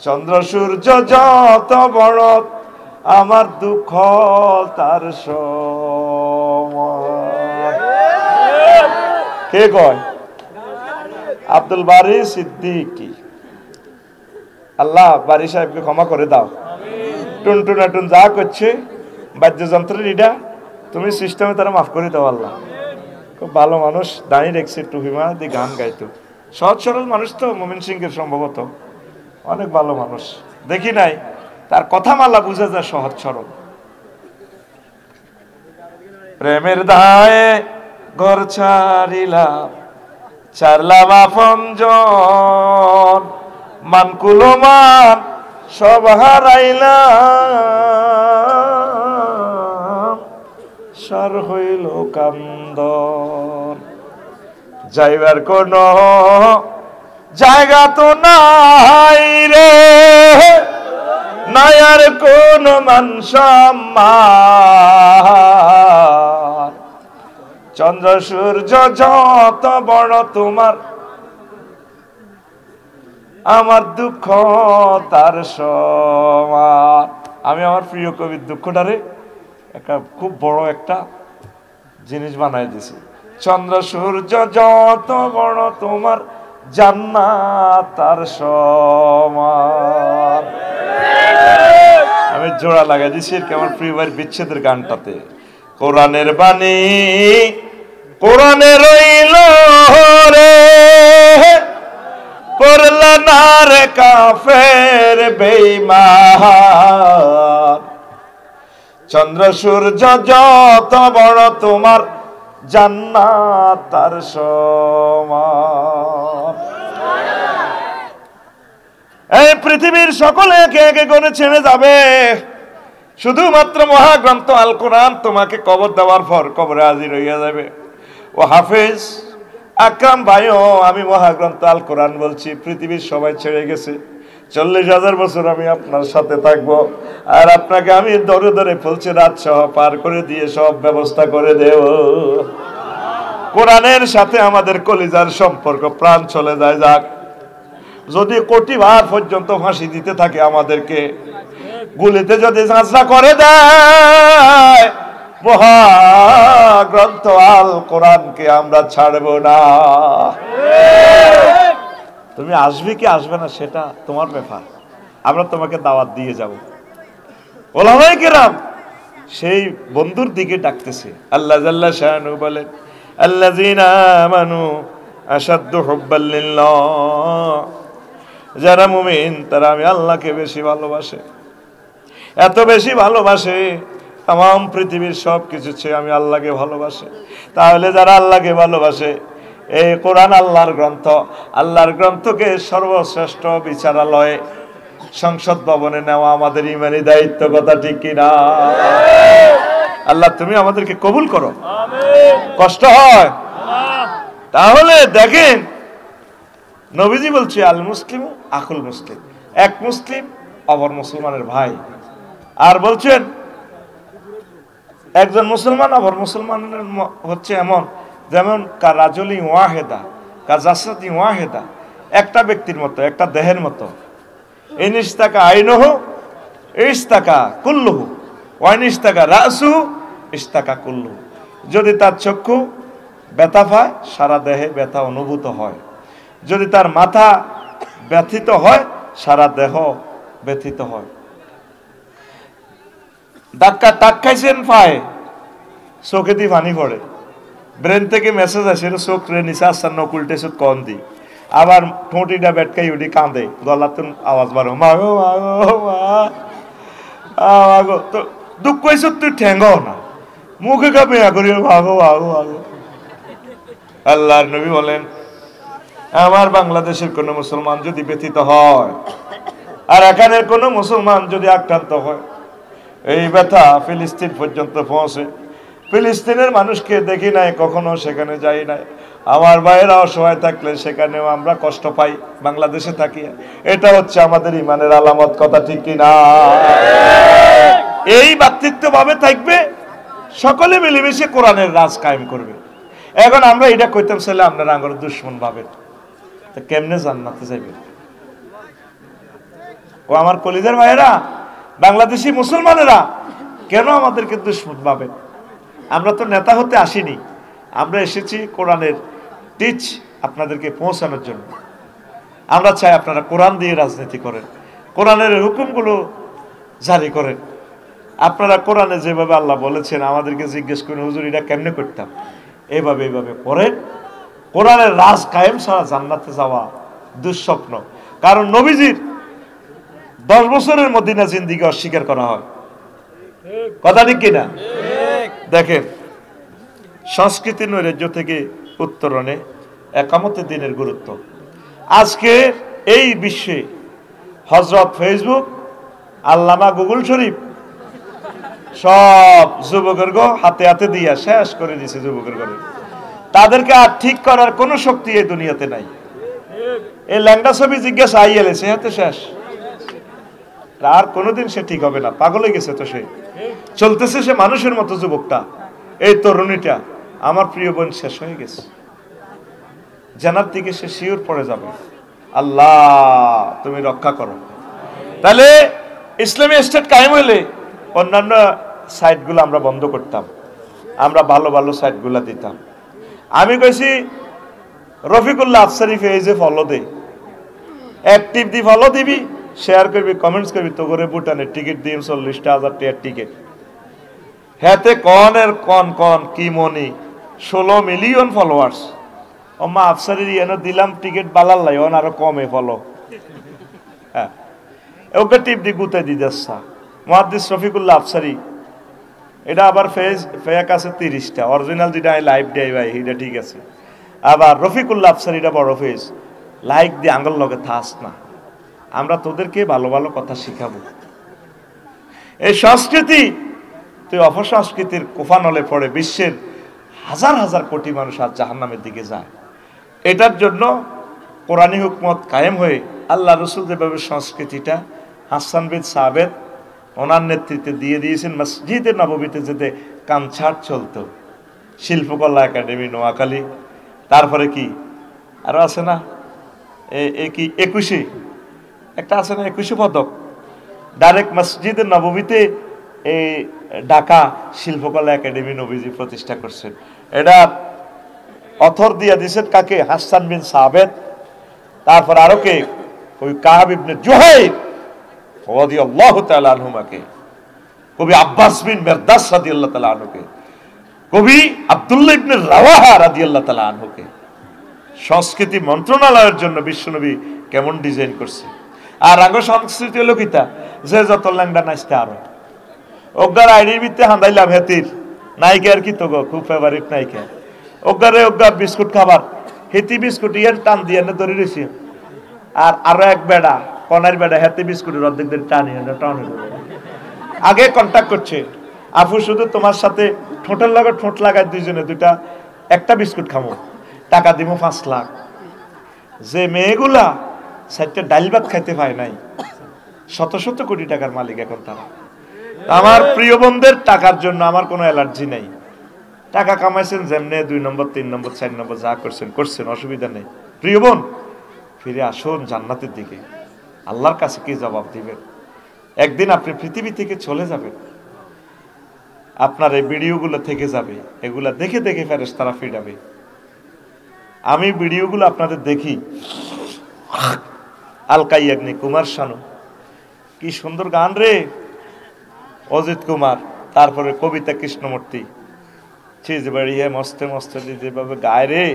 চন্দ্র সূর্য যত বড়, আমার দুঃখ তার সমান। কে কয়? আব্দুল বারী সিদ্দিকী। আল্লাহ বারী সাহেবকে ক্ষমা করে দাও। টুনটুনাটুন যা করছে বাদ্যযন্ত্রের ইডা, তুমি সিস্টেমে তারা মাফ করে দাও আল্লাহ। খুব ভালো মানুষ, দাঁড়িয়ে রেখছে টুহিমা দিয়ে গান গাইতো, সহজ সরল মানুষ তো মোমিন সিংহের সম্ভবত, অনেক ভালো মানুষ, দেখি নাই তার কথা মালা বুঝা যায় সহজ সরল। প্রেমের দায়ে ঘর ছাড়িলাম, ছাড়লাম আপনজন, মান কুলো মান সব হারাইলাম, সার হইল কান্দন। যাইবার কোন জায়গা তো নাই রে, নাই আর কোন মান সম্মান। চন্দ্র সূর্য যত বড় তোমার, আমার দুঃখ তার সমান। আমি আমার প্রিয় কবির দুঃখটারে একটা খুব বড় একটা জিনিস বানাই দিছি। চন্দ্র সূর্য যত বড় তোমার, জান্নাত তার সমান। আমি জোড়া লাগাই দিছি আমার প্রিয় ভাইয়ের বিচ্ছেদের গানটাতে। কোরআনের বাণী কোরআনে রইল রে, পড়লা না রে কাফের বেঈমান। চন্দ্র সূর্য যত বড় তোমার, জান্নাত তার সমান। এই পৃথিবীর সকলে একে একে করে ছেড়ে যাবে, শুধুমাত্র মহাগ্রন্থ আল কোরআন তোমাকে কবর দেওয়ার পর কবরে হাজির হইয়া যাবে। ও হাফেজ আকরাম ভাইও, আমি মহাগ্রন্থ আল কোরআন বলছি, পৃথিবীর সবাই ছেড়ে গেছে, 40,000 বছর আমি আপনার সাথে থাকবো, আর আপনাকে আমি ধরে ধরে ফলছে রাত সহ পার করে দিয়ে সব ব্যবস্থা করে দেব। কোরআনের সাথে আমাদের কলিজার সম্পর্ক, প্রাণ চলে যায় যাক। যদি কোটিবার পর্যন্ত ফাঁসি দিতে থাকে আমাদেরকে, গুলিতে যদি ঝাঁঝরা করে দেয়, মহাগ্রন্থ আল কোরআনকে আমরা ছাড়বো না। তুমি আসবে কি আসবে না সেটা তোমার ব্যাপার, আমরা তোমাকে দাওয়াত দিয়ে যাব। ওলামায়ে কেরাম সেই বন্ধুর দিকে ডাকতেছে। আল্লাহ জাল্লা শানু বলেন, আল্লাযীনা আমানু আশাদ্দু হুব্বাল লিল্লাহ, যারা মুমিন তারা আমি আল্লাহকে বেশি ভালোবাসে, এত বেশি ভালোবাসে তাম পৃথিবীর সব কিছু চেয়ে আমি আল্লাহকে ভালোবাসে। তাহলে যারা আল্লাহকে ভালোবাসে, এই কোরআন আল্লাহর গ্রন্থ, আল্লাহর গ্রন্থকে সর্বশ্রেষ্ঠ বিচারালয়ে সংসদ ভবনে নেওয়া আমাদের ইমানি দায়িত্ব, কথা ঠিক কিনা? আল্লাহ তুমি আমাদেরকে কবুল করো। কষ্ট হয় তাহলে দেখেন, নবীজি বলছে আল মুসলিম আকুল মুসলিম, এক মুসলিম অপর মুসলমানের ভাই। আর বলছেন একজন মুসলমান অপর মুসলমানের হচ্ছে এমন যেমন কারাজলি ওয়াহেদা কাজাসাতি ওয়াহেদা, একটা ব্যক্তির মতো, একটা দেহের মতো। ইনিস্তাকা আইনহু ইস্তাকা কুল্লুহু, ওয়াইনিস্তাকা রাসু ইস্তাকা কুল্লুহু। যদি তার চক্ষু ব্যথা পায়, সারা দেহে ব্যথা অনুভূত হয়। যদি তার মাথা ব্যথিত হয়, সারা দেহ ব্যথিত হয়। ধাক্কা টাক খাইছেন পায়, চোখে দিয়ে পানি পড়ে, ব্রেন থেকে মেসেজ আসে, চোখ রে নিচে আসছে নকুলটে চোখ কন দি, আবার ঠোঁটিটা বেটকাই উঠি কাঁদে, গলাতুন আওয়াজ বারো মাগো মাগো মাগো। তো দুঃখ হয়েছে তুই ঠেঙ্গাও না, মুখে কাঁপে করি মাগো মাগো মাগো। আল্লাহর নবী বলেন, আমার বাংলাদেশের কোন মুসলমান যদি ব্যথিত হয় আর এখানের কোন মুসলমান যদি আক্রান্ত হয়, এই ব্যথা ফিলিস্তিন পর্যন্ত পৌঁছে। ফিলিস্তিনের মানুষকে দেখি নাই কখনো, সেখানে যাই নাই। আমার ভাইয়েরা অসহায় থাকলে সেখানেও আমরা কষ্ট পাই, বাংলাদেশে থাকি। এটা হচ্ছে আমাদের ইমানের আলামত, কথা ঠিক কিনা? এই ভ্রাতৃত্ব ভাবে থাকবে, সকলে মিলেমিশে কোরআনের রাজ কায়েম করবে। এখন আমরা এটা কইতাম ছেলে আপনারা আঙ্গর দুশ্মন ভাবেন, কেমনে জান্নাতে যাবে? ও আমার কলিজার ভাইয়েরা, বাংলাদেশি মুসলমানেরা কেন আমাদেরকে দুশ্মন ভাবেন? আমরা তো নেতা হতে আসিনি, আমরা এসেছি কোরআনের টিচ আপনাদেরকে পৌঁছানোর জন্য। আমরা চাই আপনারা কোরআন দিয়ে রাজনীতি করেন, কোরআনের হুকুমগুলো জারি করেন। আপনারা কোরআনে যেভাবে আল্লাহ বলেছেন আমাদেরকে জিজ্ঞেস করেন, হুজুর এটা কেমনে করতাম, এইভাবে এইভাবে করেন। কোরআনের রাজ কায়েম ছাড়া জান্নাতে যাওয়া দুঃস্বপ্ন। কারণ নবীজির 10 বছরের মদিনা জিন্দিগি অস্বীকার করা হয়, কথা ঠিক কিনা? দেখেন, সংস্কৃতি নৈরাজ্য থেকে উত্তরণে একামতের দিনের গুরুত্ব। আজকে এই বিশ্বে হযরত ফেসবুক আল্লামা গুগল শরীফ সব যুবকের গো হাতে হাতে দিয়া শেষ করে দিছে যুবকের ঘরে। তাদেরকে আর ঠিক করার কোন শক্তি এই দুনিয়াতে নাই। এই ল্যাংডা ছবি জিজ্ঞাসা আইএলে সে হাতে শেষ, আর কোনোদিন সে ঠিক হবে না। পাগল হয়ে গেছে তো, সে চলতেছে সে মানুষের মতো। যুবকটা, এই তরুণীটা, আমার প্রিয় বোন শেষ হয়ে গেছে। জানার দিকে সে শিওর পড়ে যাবে। আল্লাহ তুমি রক্ষা করো। তাহলে ইসলামী স্টেট কায়েম হইলে অন্যান্য সাইটগুলো আমরা বন্ধ করতাম, আমরা ভালো ভালো সাইটগুলো দিতাম। আমি কইছি রফিকুল্লাহ আফসারি পেজে ফলো দে, অ্যাক্টিভ দি ফলো দিবি, শেয়ার করবি, কমেন্টস করবি, তো করে ভুটানের টিকিট দিম 40,000 টাকার টিকিট। হেতে কনের কন কি মনি 16 মিলিয়ন ফলোয়ার্স। ওমা আফসারির এনে দিলাম টিকিট বালার লাই, ওন আরো কমে ফলো। হ্যাঁ, ওকে টিপ দি গুতে দি যাচ্ছা মুহাদ্দিস রফিকুল্লাহ আফসারি। এটা আবার ফেক আছে 30টা, অরিজিনাল যেটা লাইভ দেয় ভাই এটা ঠিক আছে। আবার রফিকুল্লাহ আফসারিটা বড় ফেজ, লাইক দিয়ে আঙ্গল লগে থাস না। আমরা তোদেরকে ভালো ভালো কথা শিখাবো। এই সংস্কৃতি তুই অপসংস্কৃতির কোফানলে পড়ে বিশ্বের হাজার হাজার কোটি মানুষ আজ জাহান্নামের দিকে যায়। এটার জন্য কোরআনী হুকমত কায়েম হয়ে আল্লাহ রসুল যেভাবে সংস্কৃতিটা হাসান বিন সাবেত ওনার নেতৃত্বে দিয়ে দিয়েছেন, মসজিদে নববীতে যেতে কামছাট চলতো। শিল্পকলা একাডেমি নোয়াখালী, তারপরে কি আরো আছে না, কি 21 একটা আছে না, 21 পদক ডাইরেক্ট মসজিদে নববীতে এই ঢাকা শিল্পকলা একাডেমি নবীজি প্রতিষ্ঠা করছেন। এটা অথর দিয়া দিয়েছেন কাকে? হাসান বিন সাবেত। তারপর আরো কে? ওই কাব ইবনে জুহাইর রাদিয়াল্লাহু তাআলা আনহুমাকে, কবি আব্বাস বিন মিরদাস রাদিয়াল্লাহু তাআলা আনহুকে, কবি আব্দুল্লাহ ইবনে রাওয়াহা রাদিয়াল্লাহু তাআলা আনহুকে। সংস্কৃতি মন্ত্রণালয়ের জন্য বিশ্বনবী কেমন ডিজাইন করছে। আর আঙ্গ সংস্কৃতি হলো কিতা, যে যত ল্যাংডা নাচতে আরো অজ্ঞার আইডির ভিত্তে হান্দাইলাম হেতির নায়িকা আর কি তো গো খুব ফেভারিট নায়িকা। অজ্ঞারে অজ্ঞা বিস্কুট খাবার, হেতি বিস্কুট ইয়ার টান দিয়ে ধরে রয়েছি। আর আরো এক বেড়া কনার বেড়া হেতে বিস্কুটের অর্ধেক দিন টানি টানি আগে কন্ট্যাক্ট করছে, আফু শুধু তোমার সাথে ঠোঁটের লগে ঠোঁট লাগায় দুইজনে দুইটা একটা বিস্কুট খামো, টাকা দিব 5 লাখ। যে মেয়েগুলা সাইডটা ডাইল ভাত খাইতে পায় নাই, শত শত কোটি টাকার মালিক এখন তারা। আমার প্রিয় বোনদের টাকার জন্য আমার কোনো অ্যালার্জি নাই। টাকা কামাইছেন যেমনে 2 নম্বর 3 নম্বর 4 নম্বর যা করছেন করছেন, অসুবিধা নেই। প্রিয় বোন ফিরে আসুন জান্নাতের দিকে। আল্লাহর কাছে কি জবাব দিবেন? একদিন আপনি পৃথিবী থেকে চলে যাবেন, আপনার এই ভিডিওগুলো থেকে যাবে, এগুলা দেখে দেখে ফেরেশতারা ফিরাবে। আমি ভিডিওগুলো আপনাদের দেখি, আলকাইয়াগ্নি কুমার শানু কি সুন্দর গান রে, অজিত কুমার, তারপরে কবিতা কৃষ্ণমূর্তি চিজ বাড়িয়ে মস্তে মস্তে যেভাবে গায় রে।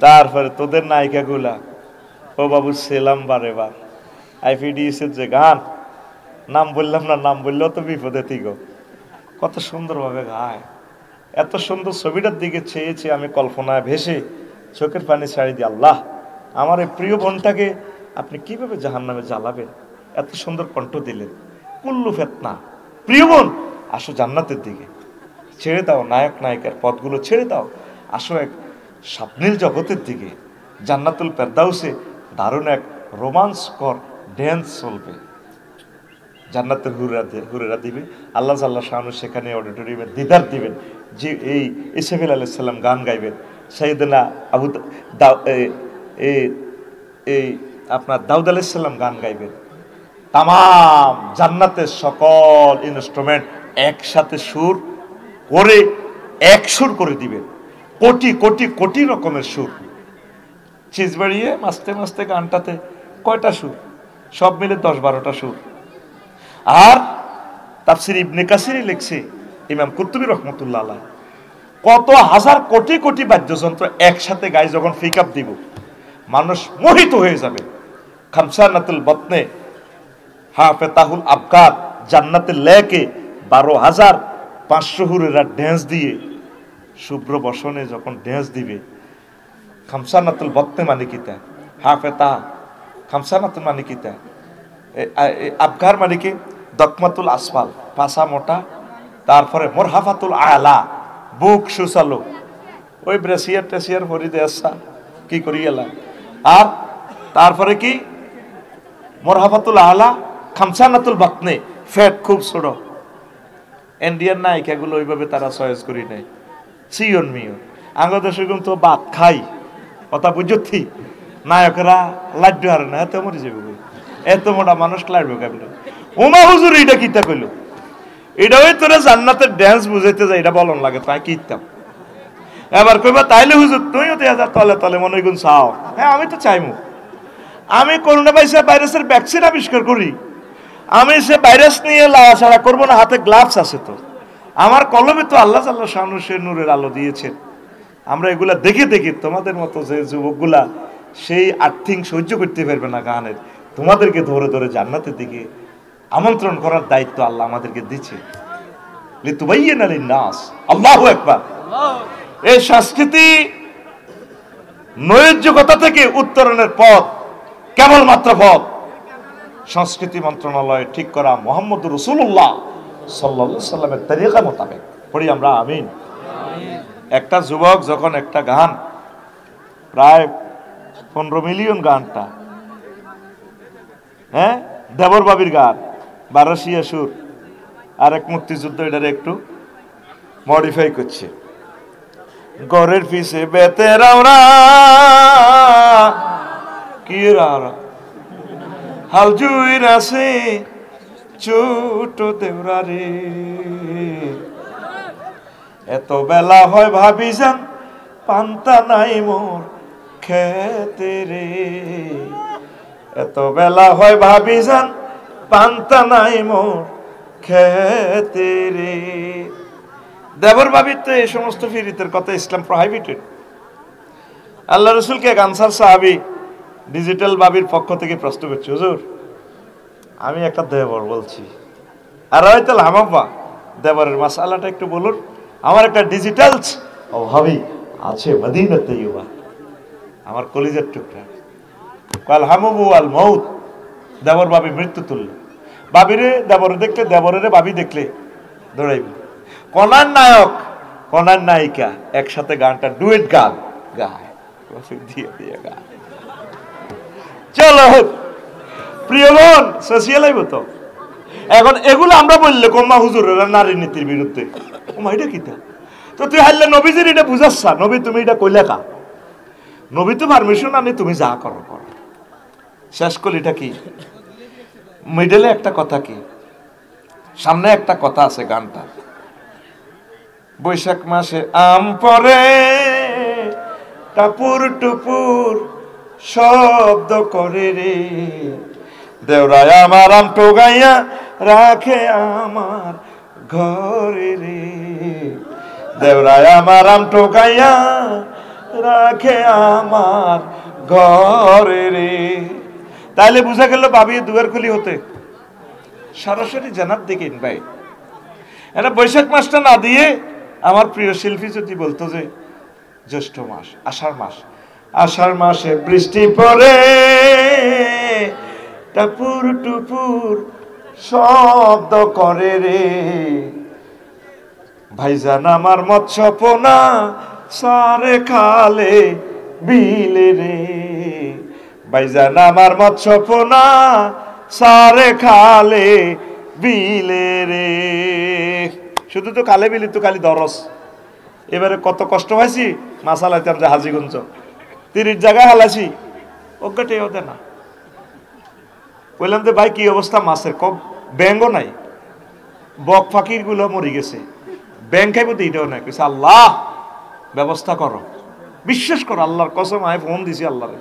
তারপরে তোদের নায়িকা গুলা, ও বাবু সেলাম বারে বার আইপিডিএসের যে গান, নাম বললাম না, নাম বললেও তো বিপদে তিগো, কত সুন্দরভাবে গায়। এত সুন্দর ছবিটার দিকে চেয়েছি আমি, কল্পনায় ভেসে চোখের পানি ছাড়ি দিয়ে, আল্লাহ আমার এই প্রিয় বোনটাকে আপনি কিভাবে জাহান্নামে জ্বালাবেন? এত সুন্দর কণ্ঠ দিলেন, কুল্লু ফেতনা। প্রিয় বোন আসো জান্নাতের দিকে, ছেড়ে দাও নায়ক নায়িকার পথগুলো, ছেড়ে দাও, আসো এক স্বপ্নীল জগতের দিকে। জান্নাতুল ফেরদাউসে দারুণ এক রোমান্সকর ড্যান্স চলবে, জান্নাতের হুরেরা দিবে। আল্লাহ জাল্লাহ শাহানু সেখানে অডিটোরিয়ামে দিদার দিবেন। যে এই ইসমাঈল আলাইহিস সালাম গান গাইবেন, সাইয়েদনা আবু এই আপনার দাউদ আলাইহিস সালাম গান গাইবেন। তাম জান্নাতের সকল ইনস্ট্রুমেন্ট একসাথে সুর করে এক সুর করে দিবেন, কোটি কোটি কোটি রকমের সুর। চিজ বাড়িয়ে মাস্তে মাস্তে গানটাতে কয়টা সুর? সব মিলে 10-12টা সুর। আর তাফসীর ইবনে কাসির লিখছে, ইমাম কুরতুবী রহমাতুল্লাহ আলাইহি, কত হাজার কোটি কোটি বাদ্যযন্ত্র একসাথে গায় যখন পিকআপ দিব, মানুষ মোহিত হয়ে যাবে। খামসানাতুল বতনে হাফেতাহুল আবকার জান্নাতের লেকে 12,500 হুরেরা ড্যান্স দিয়ে শুভ্র বসনে যখন ড্যান্স দিবে। খামসানাতুল বতনে মানে কিতা, হাফেতা খামসানাতুল মানে কিতা, আবগার মানে কি দকমাতুল আসফাল, পাছা মোটা, তারপরে মোরহাফাতুল আলা, বুক সুসালো, ওই ব্রেসিয়ার টেসিয়ার হরিদে আসা কি করি গেলাম। আর তারপরে কি মোরহাফাতুল আলা, খামসানাতুল বাতনে, ফ্যাট খুব ছোট। ইন্ডিয়ান নায়িকাগুলো ওইভাবে তারা চয়েস করি নাই, সিয়ন মিয়ন। আঙ্গ দেশে কিন্তু ভাত খাই, কথা বুঝছি, নায়করা লাড্ডু হারে না, এত মরে যাবে, এত মোটা মানুষ লাড্ডু খাবে। ওমা হুজুর এটা কিতা কইল, এটা ওই তোরা জান্নাতের ড্যান্স বুঝাইতে যায়, এটা বলন লাগে তাই কিতাম। এবার কইবা তাইলে হুজুর তুইও 2000 তলে তলে মনে গুণ চাও। হ্যাঁ আমি তো চাইমু, আমি করোনা ভাইরাসের ভ্যাকসিন আবিষ্কার করি, আমি সে ভাইরাস নিয়ে লাড়াছাড়া করবো না, হাতে গ্লাভস আছে তো, আমার কলমে তো আল্লাহ আল্লাহ শানু সে নূরের আলো দিয়েছেন। আমরা এগুলা দেখে দেখে তোমাদের মতো যে যুবকগুলা সেই আর্থিং সহ্য করতে পারবে না গানের, তোমাদেরকে ধরে ধরে জান্নাতের দিকে আমন্ত্রণ করার দায়িত্ব আল্লাহ আমাদেরকে দিচ্ছে। লিতুবাইয়িনা লিন-নাস, আল্লাহু আকবার। এই সংস্কৃতি নৈরাজ্যকতা থেকে উত্তরণের পথ, কেবলমাত্র পথ সংস্কৃতি মন্ত্রণালয় ঠিক করা মুহাম্মদুর রাসূলুল্লাহ সাল্লাল্লাহু আলাইহি সাল্লামের তরিকা মোতাবেক। পড়ি আমরা আমিন। একটা যুবক যখন একটা গান, প্রায় 15 মিলিয়ন গানটা, হ্যাঁ দেবর বাবির গান, 12 সুর, আর এক মুক্তিযুদ্ধ এটারে একটু মডিফাই করছে। গরের পিছে বেতেরাওরা কি রারা হাল জুইর আছে ছোট দেওরা রে, এত বেলা হয় ভাবি যান পান্তা নাই মোর খেতে রে, এত বেলা হয় ভাবি যান পান্তা নাই মোর খেতে রে। দেবর বাবির তো এই সমস্ত ফিরিতের কথা ইসলাম প্রহিবিটেড। আল্লাহ রসুলকে এক আনসার সাহাবী ডিজিটাল বাবির পক্ষ থেকে প্রশ্ন করছে, হুজুর আমি একটা দেবর বলছি, আর হয়তো লামাব্বা দেবরের মাসালাটা একটু বলুন, আমার একটা ডিজিটাল ভাবি আছে মদিনাতে ইউবা, আমার কলিজার টুকরা, কাল হামু আল মউত, দেবর বাবি মৃত্যু তুলল, বাবিরে দেবর দেখলে, দেবরের বাবি দেখলে দৌড়াইবে। কনার নায়ক কনার নায়িকা একসাথে গানটা ডুয়েট গান গায়, দিয়ে দিয়ে গায়। চলো প্রিয় বোন, সোশিয়াল আইব তো এখন এগুলো আমরা বললে কম্মা হুজুরেরা নারী নীতির বিরুদ্ধে, কম্মা এটা কিতা, তো তুই হারলে নবীজির এটা বুঝাচ্ছা, নবী তুমি এটা কইলে কা, নবী তো পারমিশন আনি, তুমি যা করো করো। শেষ কলিটা কি, মিডলে একটা কথা কি, সামনে একটা কথা আছে গানটা, বৈশাখ মাসে আম পরে টাপুর টুপুর শব্দ করে রে, দেওরায় আমার আম টোগাইয়া রাখে আমার ঘরে রে, দেওরায় আমার আম টোগাইয়া রাখে আমার ঘরে রে। তাইলে বুঝা গেল ভাবি দুয়ার খুলি হতে সরাসরি জানার দিকে ইনভাইট। এটা বৈশাখ মাসটা না দিয়ে আমার প্রিয় শিল্পী যদি বলতো যে জ্যৈষ্ঠ মাস, আষাঢ় মাস, আষাঢ় মাসে বৃষ্টি পড়ে টাপুর টুপুর শব্দ করে রে, ভাইজান আমার মৎস্য পোনা সারে খালে বিলে রে, ভাইজান আমার মৎস্য পোনা সারে খালে বিলে রে। শুধু তো কালে বিলি তো খালি দরস। এবারে কত কষ্ট হয়েছি, মাছ হালাইতাম যে হাজিগঞ্জ 30 জায়গায় হালাইছি, ওকে ওদের না। বললাম যে ভাই কি অবস্থা মাছের, কব ব্যাঙ্গও নাই, বক ফাঁকির গুলো মরে গেছে, ব্যাং খাইব তো এটাও নাই। কইছে আল্লাহ ব্যবস্থা করো, বিশ্বাস করো আল্লাহর কসম, আমি ফোন দিছি আল্লাহরে,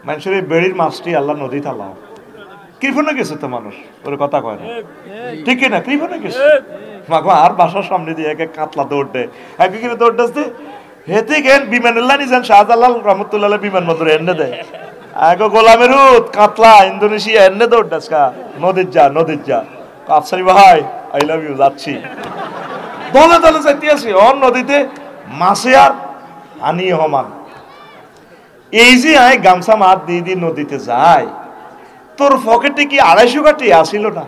মানুষের এই বেড়ির মাছটি আল্লাহ নদী থালাও, কৃপণে গেছে তো মানুষ, ওর কথা কয় না, ঠিক না, কৃপণে গেছে। মাগো আর বাসার সামনে দিয়ে একে কাতলা দৌড় দেয়, একে কিনে দৌড় দেয়, হেতে গেন বিমানুল্লাহ নিজান শাহজালাল রহমতুল্লাহ বিমানবন্দর এনে দেয়, আগে গোলামের কাতলা ইন্দোনেশিয়া এনে দৌড় দেয়, নদীর যা নদীর যা, আফসারি ভাই আই লাভ ইউ, যাচ্ছি দলে দলে যাইতে আছি, অন নদীতে মাছে আর আনিয়ে হমান। এই যে আয় গামছা মাত দিয়ে দিয়ে নদীতে যায়, তোর পকেটে কি 250 টাকা টিয়া আসিল না?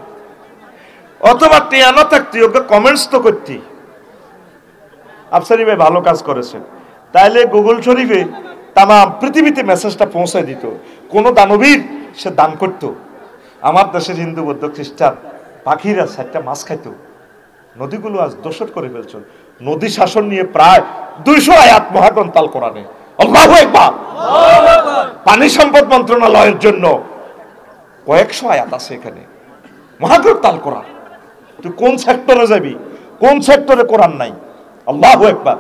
অথবা টিয়া না থাকতি ওকে কমেন্টস তো করতি আফসারি ভাই ভালো কাজ করেছেন, তাইলে গুগল শরীফে তামাম পৃথিবীতে মেসেজটা পৌঁছায় দিত। কোন দানবীর সে দান করত। আমার দেশের হিন্দু বৌদ্ধ খ্রিস্টান পাখিরা 4টা মাছ খাইতো। নদীগুলো আজ দোষর করে ফেলছ। নদী শাসন নিয়ে প্রায় 200 আয়াত মহাগ্রন্থাল কোরআনে। আল্লাহু আকবার। পানি সম্পদ মন্ত্রণালয়ের জন্য কয়েকশো আয়াত আছে এখানে, মহাগ্রন্থাল কোরআন। তুই কোন সেক্টরে যাবি, কোন সেক্টরে কোরআন নাই? আল্লাহু আকবার।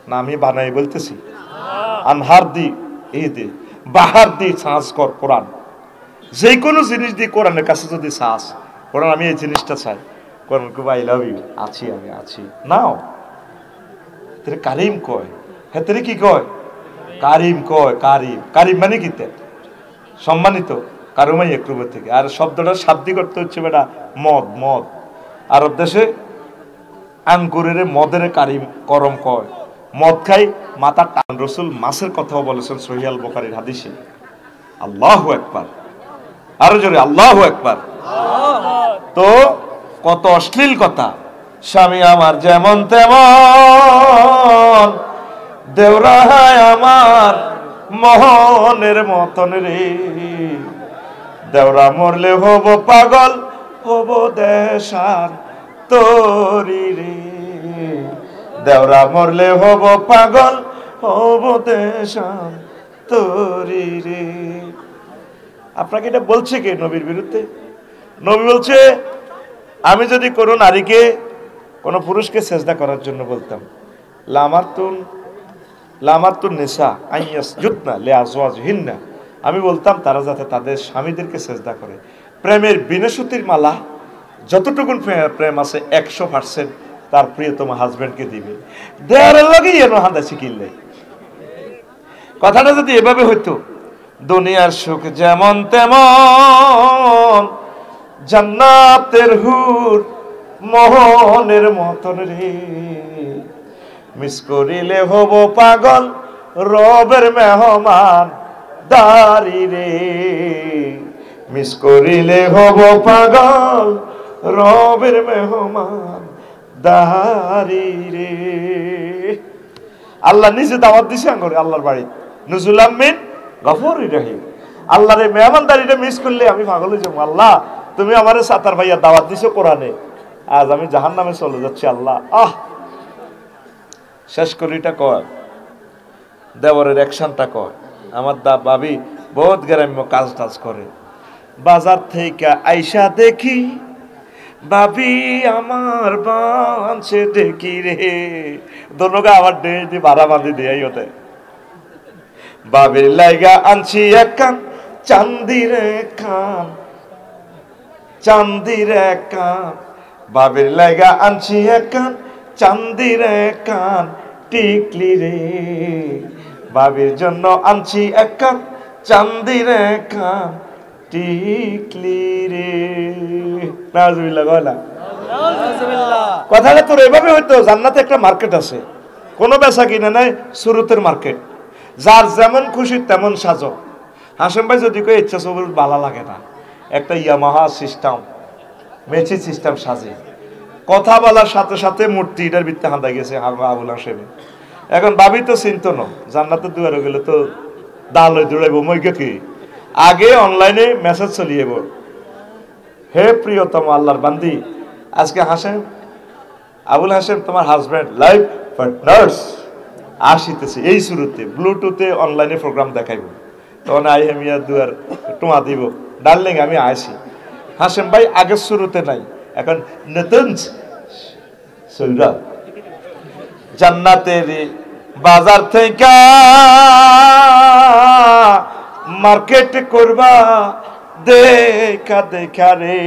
না আমি বানাই বলতেছি, আনহার দি এই দে বাহার দি সাজ কর কোরআন। যে কোনো জিনিস দিয়ে কোরআনের কাছে যদি সাজ কোরআন, আমি এই জিনিসটা চাই, কোরআন কো আই লাভ ইউ, আছি আমি আছি নাও। তেরে কারিম কয়, হ্যাঁ তেরে কি কয়? কারিম কয়। কারিম, কারিম মানে কি? সম্মানিত। কারুমাই একরুবের থেকে। আর শব্দটা শাব্দিক অর্থ হচ্ছে বেটা মদ। মদ আরব দেশে আঙ্গুরের মদের কারিম করম কয়। মদ খাই মাথা টান। রসুল মাছের কথাও বলেছেন সহিহ আল বুখারীর হাদিসে। আল্লাহু আকবার। আরো জোরে আল্লাহু আকবার। তো কত অশ্লীল কথা। স্বামী আমার যেমন তেমন, দেওরায় আমার মোহনের মতন রে। দেওরা মরলে হব পাগল, হব দেশার তোরি রে। দেওরা মরলে হব পাগল, হব দেশার তোরি রে। আপনাকে এটা বলছে কে নবীর বিরুদ্ধে? নবী বলছে, আমি যদি কোনো নারীকে, কোনো পুরুষকে সেজদা করার জন্য বলতাম, লামারতুন নিসা আইয়াসজুদনা লিআজওয়াজিহিন্না, আমি বলতাম তারা যাতে তাদের স্বামীদেরকে সেজদা করে। প্রেমের বিনশুতির মালা যতটুকু প্রেম আছে 100% তার প্রিয়তম হাজবেন্ডকে দিবে। দেয়ারের লগে এনো হাঁদাছি কিনলে। কথাটা যদি এভাবে হইতো, দুনিয়ার সুখ যেমন তেমন, জান্নাতের হুর মোহনের মতন রে। মিস করিলে হব পাগল, রবের মেহমান দারি রে। মিস করিলে হব পাগল, রবের মেহমান দারি রে। আল্লাহ নিজে দাওয়াত দিছে আঙ্গরে আল্লাহর বাড়ি, নুজুল আমিন গফুরুর রহিম। আল্লাহর এই মেহমানদারিটা মিস করলে আমি পাগল হয়ে যাবো। আল্লাহ তুমি আমারে সাতার ভাইয়া দাওয়াত দিছো কোরআনে, আজ আমি জাহান্নামে চলে যাচ্ছি। আল্লাহ আহ শেষ করিটা কয়, দেবরের অ্যাকশনটা কয়। আমার ভাবি বহুত গ্রাম্য কাজ টাজ করে। বাজার থেকে আইসা দেখি ভাবি আমার বাঁচে দেখি রে। দোনোগা আমার ডে দি ভাড়া বাঁধি দিয়ে হতে। বাবির লাইগা আনছি এক কান চান্দির কান, চান্দির কান। বাবির লাইগা আনছি এক কান চান্দির কান টিকলি রে। বাবির জন্য আনছি এক কান চান্দির কান টিকলি রে। নাউজুবিল্লাহ গলা। কথাটা তোর এভাবে হইতো, জান্নাতে একটা মার্কেট আছে, কোনো বেচা কিনে নাই, সুরতের মার্কেট। যার যেমন খুশি তেমন সাজো। হাসেম ভাই যদি কই ইচ্ছা সবুর ভালো লাগে না, একটা ইয়ামাহা সিস্টেম, মেচি সিস্টেম সাজে। কথা বলার সাথে সাথে মূর্তি এটার ভিত্তি হাঁদা গেছে আবুল হাসেম। এখন ভাবি তো চিন্ত ন, জান্নাতের দুয়ারে গেলে তো দাল দৌড়াইব মইকে কি। আগে অনলাইনে মেসেজ চলিয়েব, হে প্রিয়তম আল্লাহর বান্দি, আজকে হাসেম আবুল হাসেম তোমার হাজব্যান্ড লাইফ পার্টনার্স আসিতেছে এই শুরুতে ব্লুটুথে অনলাইনে প্রোগ্রাম দেখাইব। তখন আইহেমিয়া দুয়ার টুমা দিব, ডার্লিং আমি আসি। হাসেম ভাই আগের শুরুতে নাই, এখন নতুন জান্নাতের বাজার থেকে মার্কেট করবা দেখা দেখা রে।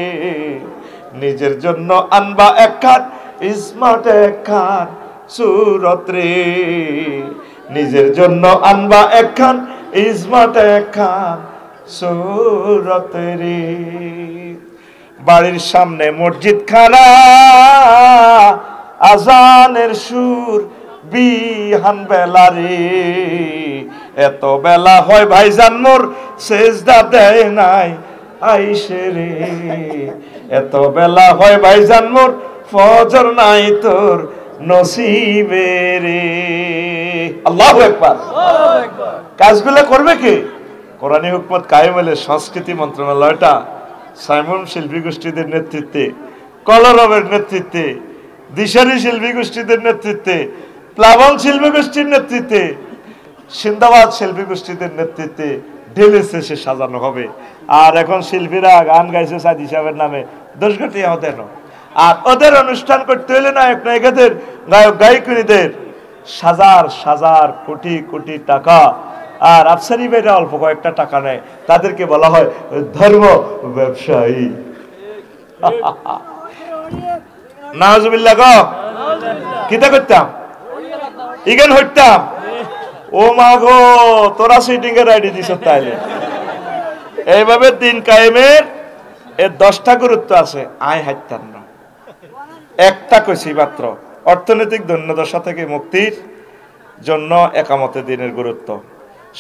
নিজের জন্য আনবা একখান স্মার্ট একখান সুরত রে। নিজের জন্য আনবা একখান স্মার্ট একখান সুরত রে। বাড়ির সামনে মসজিদ খানা, আজানের সুর বিহান বেলা রে। এত বেলা হয় ভাইজান মোর সেজদা দেয় নাই আইসে রে, এত বেলা হয় ভাইজান মোর ফজর নাই তোর নসিবে রে। আল্লাহু আকবার। কাজগুলো করবে কে? কোরআনী হুকমত কায়েম হলে সংস্কৃতি মন্ত্রণালয়টা সাইমন শিল্পী গোষ্ঠীদের নেতৃত্বে, কলরবের নেতৃত্বে, দিশারি শিল্পী গোষ্ঠীদের নেতৃত্বে, প্লাবন শিল্পী গোষ্ঠীর নেতৃত্বে, সিন্দাবাদ শিল্পী গোষ্ঠীদের নেতৃত্বে ঢেলে শেষে সাজানো হবে। আর এখন শিল্পীরা গান গাইছে সাদি সাহেবের নামে, 10 ঘটি ওদের। আর ওদের অনুষ্ঠান করতে হলে নায়ক নায়িকাদের, গায়ক গায়িকাদের হাজার হাজার কোটি কোটি টাকা, আর আফসারি ভাইরা অল্প কয়েকটা টাকা নেয়, তাদেরকে বলা হয় ধর্ম ব্যবসায়ী। নাউজুবিল্লাহ গো, কিতা করতাম ইগেন হইতাম। ও মা গো, তোরা সিটিং এর আইডি দিছ তাইলে। এইভাবে দিন কায়েমের এর 10টা গুরুত্ব আছে, আয় হাইতাম না। একটা কইছি মাত্র, অর্থনৈতিক দৈন্যদশা থেকে মুক্তির জন্য একামতে দিনের গুরুত্ব,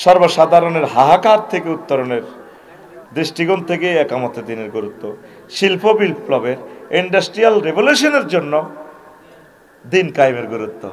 সর্বসাধারণের হাহাকার থেকে উত্তরণের দৃষ্টিকোণ থেকে একামতে দিনের গুরুত্ব, শিল্প বিপ্লবের ইন্ডাস্ট্রিয়াল রেভলিউশনের জন্য দিন কায়েমের গুরুত্ব।